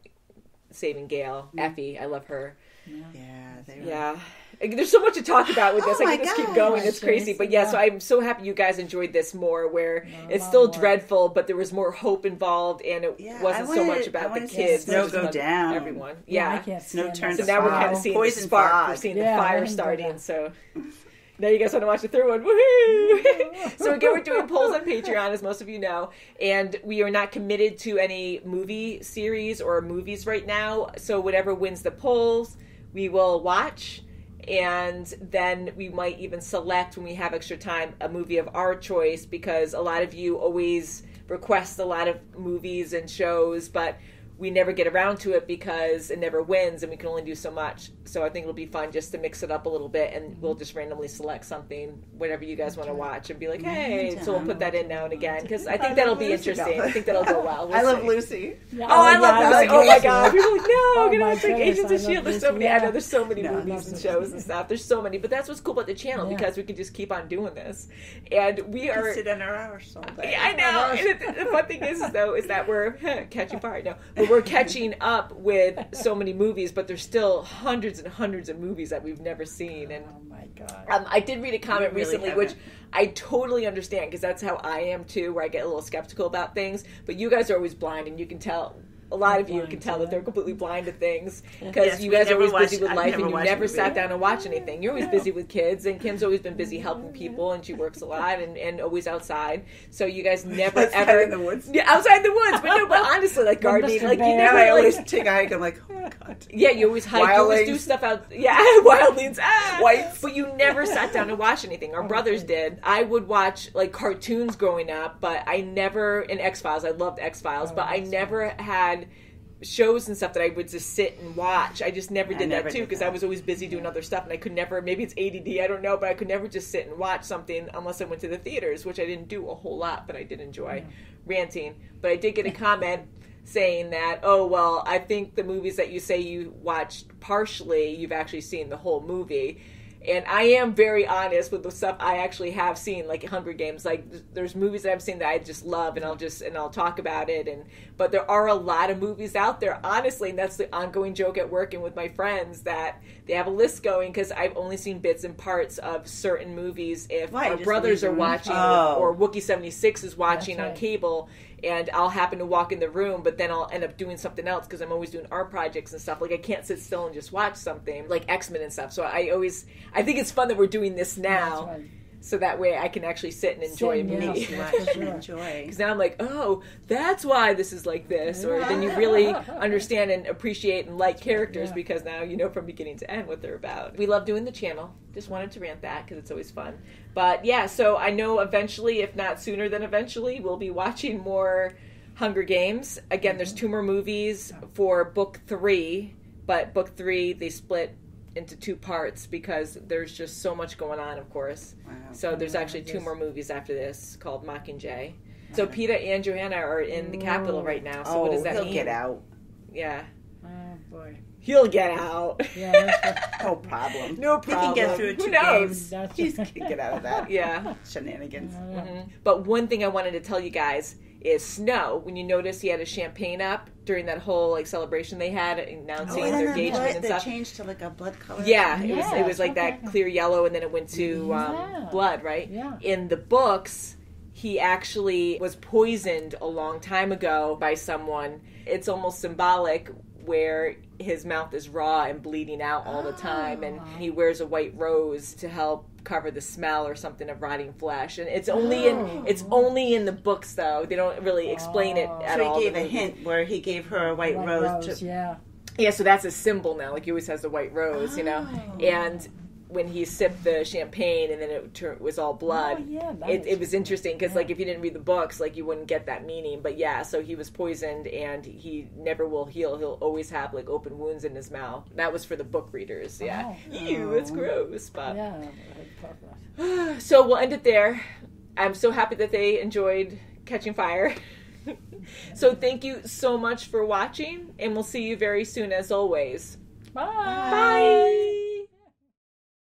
saving Gale, Effie. I love her. Yeah. There's so much to talk about with this. I can just keep going. It's crazy. But so I'm so happy you guys enjoyed this more, where it's still dreadful, but there was more hope involved, and it wasn't so much about the kids. Snow go down. Everyone. Snow turns to now we're kind of seeing the spark. We're seeing the fire starting. So now you guys want to watch the third one. Woohoo! So again, we're doing polls on Patreon, as most of you know, and we are not committed to any movie series or movies right now. So whatever wins the polls, we will watch. And then we might even select, when we have extra time, a movie of our choice, because a lot of you always request a lot of movies and shows, but we never get around to it because it never wins and we can only do so much. So I think it'll be fun just to mix it up a little bit, and we'll just randomly select something, whatever you guys want to watch, and be like, hey, so we'll put that in now and again, because I think that'll be interesting. I think that'll go well. I love Lucy. I love Lucy. Oh my God. People are like, no, I'm going to watch Agents of S.H.I.E.L.D. There's so many. I know there's so many movies and shows and stuff. There's so many. But that's what's cool about the channel, because we can just keep on doing this. And we are... sit in our hours all day. I know. And the fun thing is that we're catching fire. No, but we're catching up with so many movies, but there's still hundreds and hundreds of movies that we've never seen. And oh my God. I did read a comment recently, which I totally understand, because that's how I am too, where I get a little skeptical about things. But you guys are always blind, and you can tell. A lot of you can tell that they're completely blind to things, because you guys are always busy with life, and you never sat down and watched anything. You're always busy with kids, and Kim's always been busy helping people, and she works a lot and always outside. So you guys never ever in the woods. Yeah, outside the woods. But no, but honestly, like gardening, like you never. I always take a hike. I'm like, oh God. Yeah, you always hike. You always do stuff out. Yeah, wildlings. Whites. But you never sat down and watched anything. Our brothers did. I would watch like cartoons growing up, but I never. In X-Files, I loved X-Files, but I never had shows and stuff that I would just sit and watch. I just never did that too, because I was always busy doing other stuff, and I could never, maybe it's ADD, I don't know, but I could never just sit and watch something unless I went to the theaters, which I didn't do a whole lot, but I did enjoy ranting. But I did get a comment saying that, oh, well, I think the movies that you say you watched partially, you've actually seen the whole movie. And I am very honest with the stuff I actually have seen, like Hunger Games. Like, there's movies that I've seen that I just love, and I'll talk about it. But there are a lot of movies out there, honestly, and that's the ongoing joke at work and with my friends, that they have a list going, because I've only seen bits and parts of certain movies. If our brothers are watching, or Wookiee 76 is watching on cable, and I'll happen to walk in the room, but then I'll end up doing something else, because I'm always doing art projects and stuff. Like, I can't sit still and just watch something, like X-Men and stuff. So I think it's fun that we're doing this now. so that way I can actually sit and enjoy a movie. Because now I'm like, oh, that's why this is like this. Or then you really understand and appreciate and like characters because now you know from beginning to end what they're about. We love doing the channel. Just wanted to rant that because it's always fun. But yeah, so I know eventually, if not sooner than eventually, we'll be watching more Hunger Games. Again, there's 2 more movies for book 3, but book 3 they split into 2 parts because there's just so much going on, of course. Wow. So there's actually 2 more movies after this called Mockingjay. So Peeta and Johanna are in the Capitol right now. So what does that mean? He'll get out. Yeah. Oh boy. He'll get out. Yeah, that's no problem. No problem. He can get through 2 games. He can get out of that. Yeah. Shenanigans. Mm-hmm. But one thing I wanted to tell you guys is Snow. When you notice he had his champagne up during that whole like celebration they had announcing their engagement and stuff. They changed to like a blood color. Yeah, it was like that clear yellow, and then it went to blood, right? Yeah. In the books, he actually was poisoned a long time ago by someone. It's almost symbolic where his mouth is raw and bleeding out all the time, and he wears a white rose to help cover the smell or something of rotting flesh. And it's only in the books though. They don't really explain it at all. So he gave a hint where he gave her a white rose. Yeah, so that's a symbol now. Like he always has the white rose, you know. And when he sipped the champagne and then it was all blood, it was interesting because like if you didn't read the books, like you wouldn't get that meaning. But yeah, so he was poisoned and he never will heal. He'll always have like open wounds in his mouth. That was for the book readers. Yeah, ew, it's gross. But so we'll end it there. I'm so happy that they enjoyed Catching Fire. So thank you so much for watching, and we'll see you very soon as always. Bye. Bye.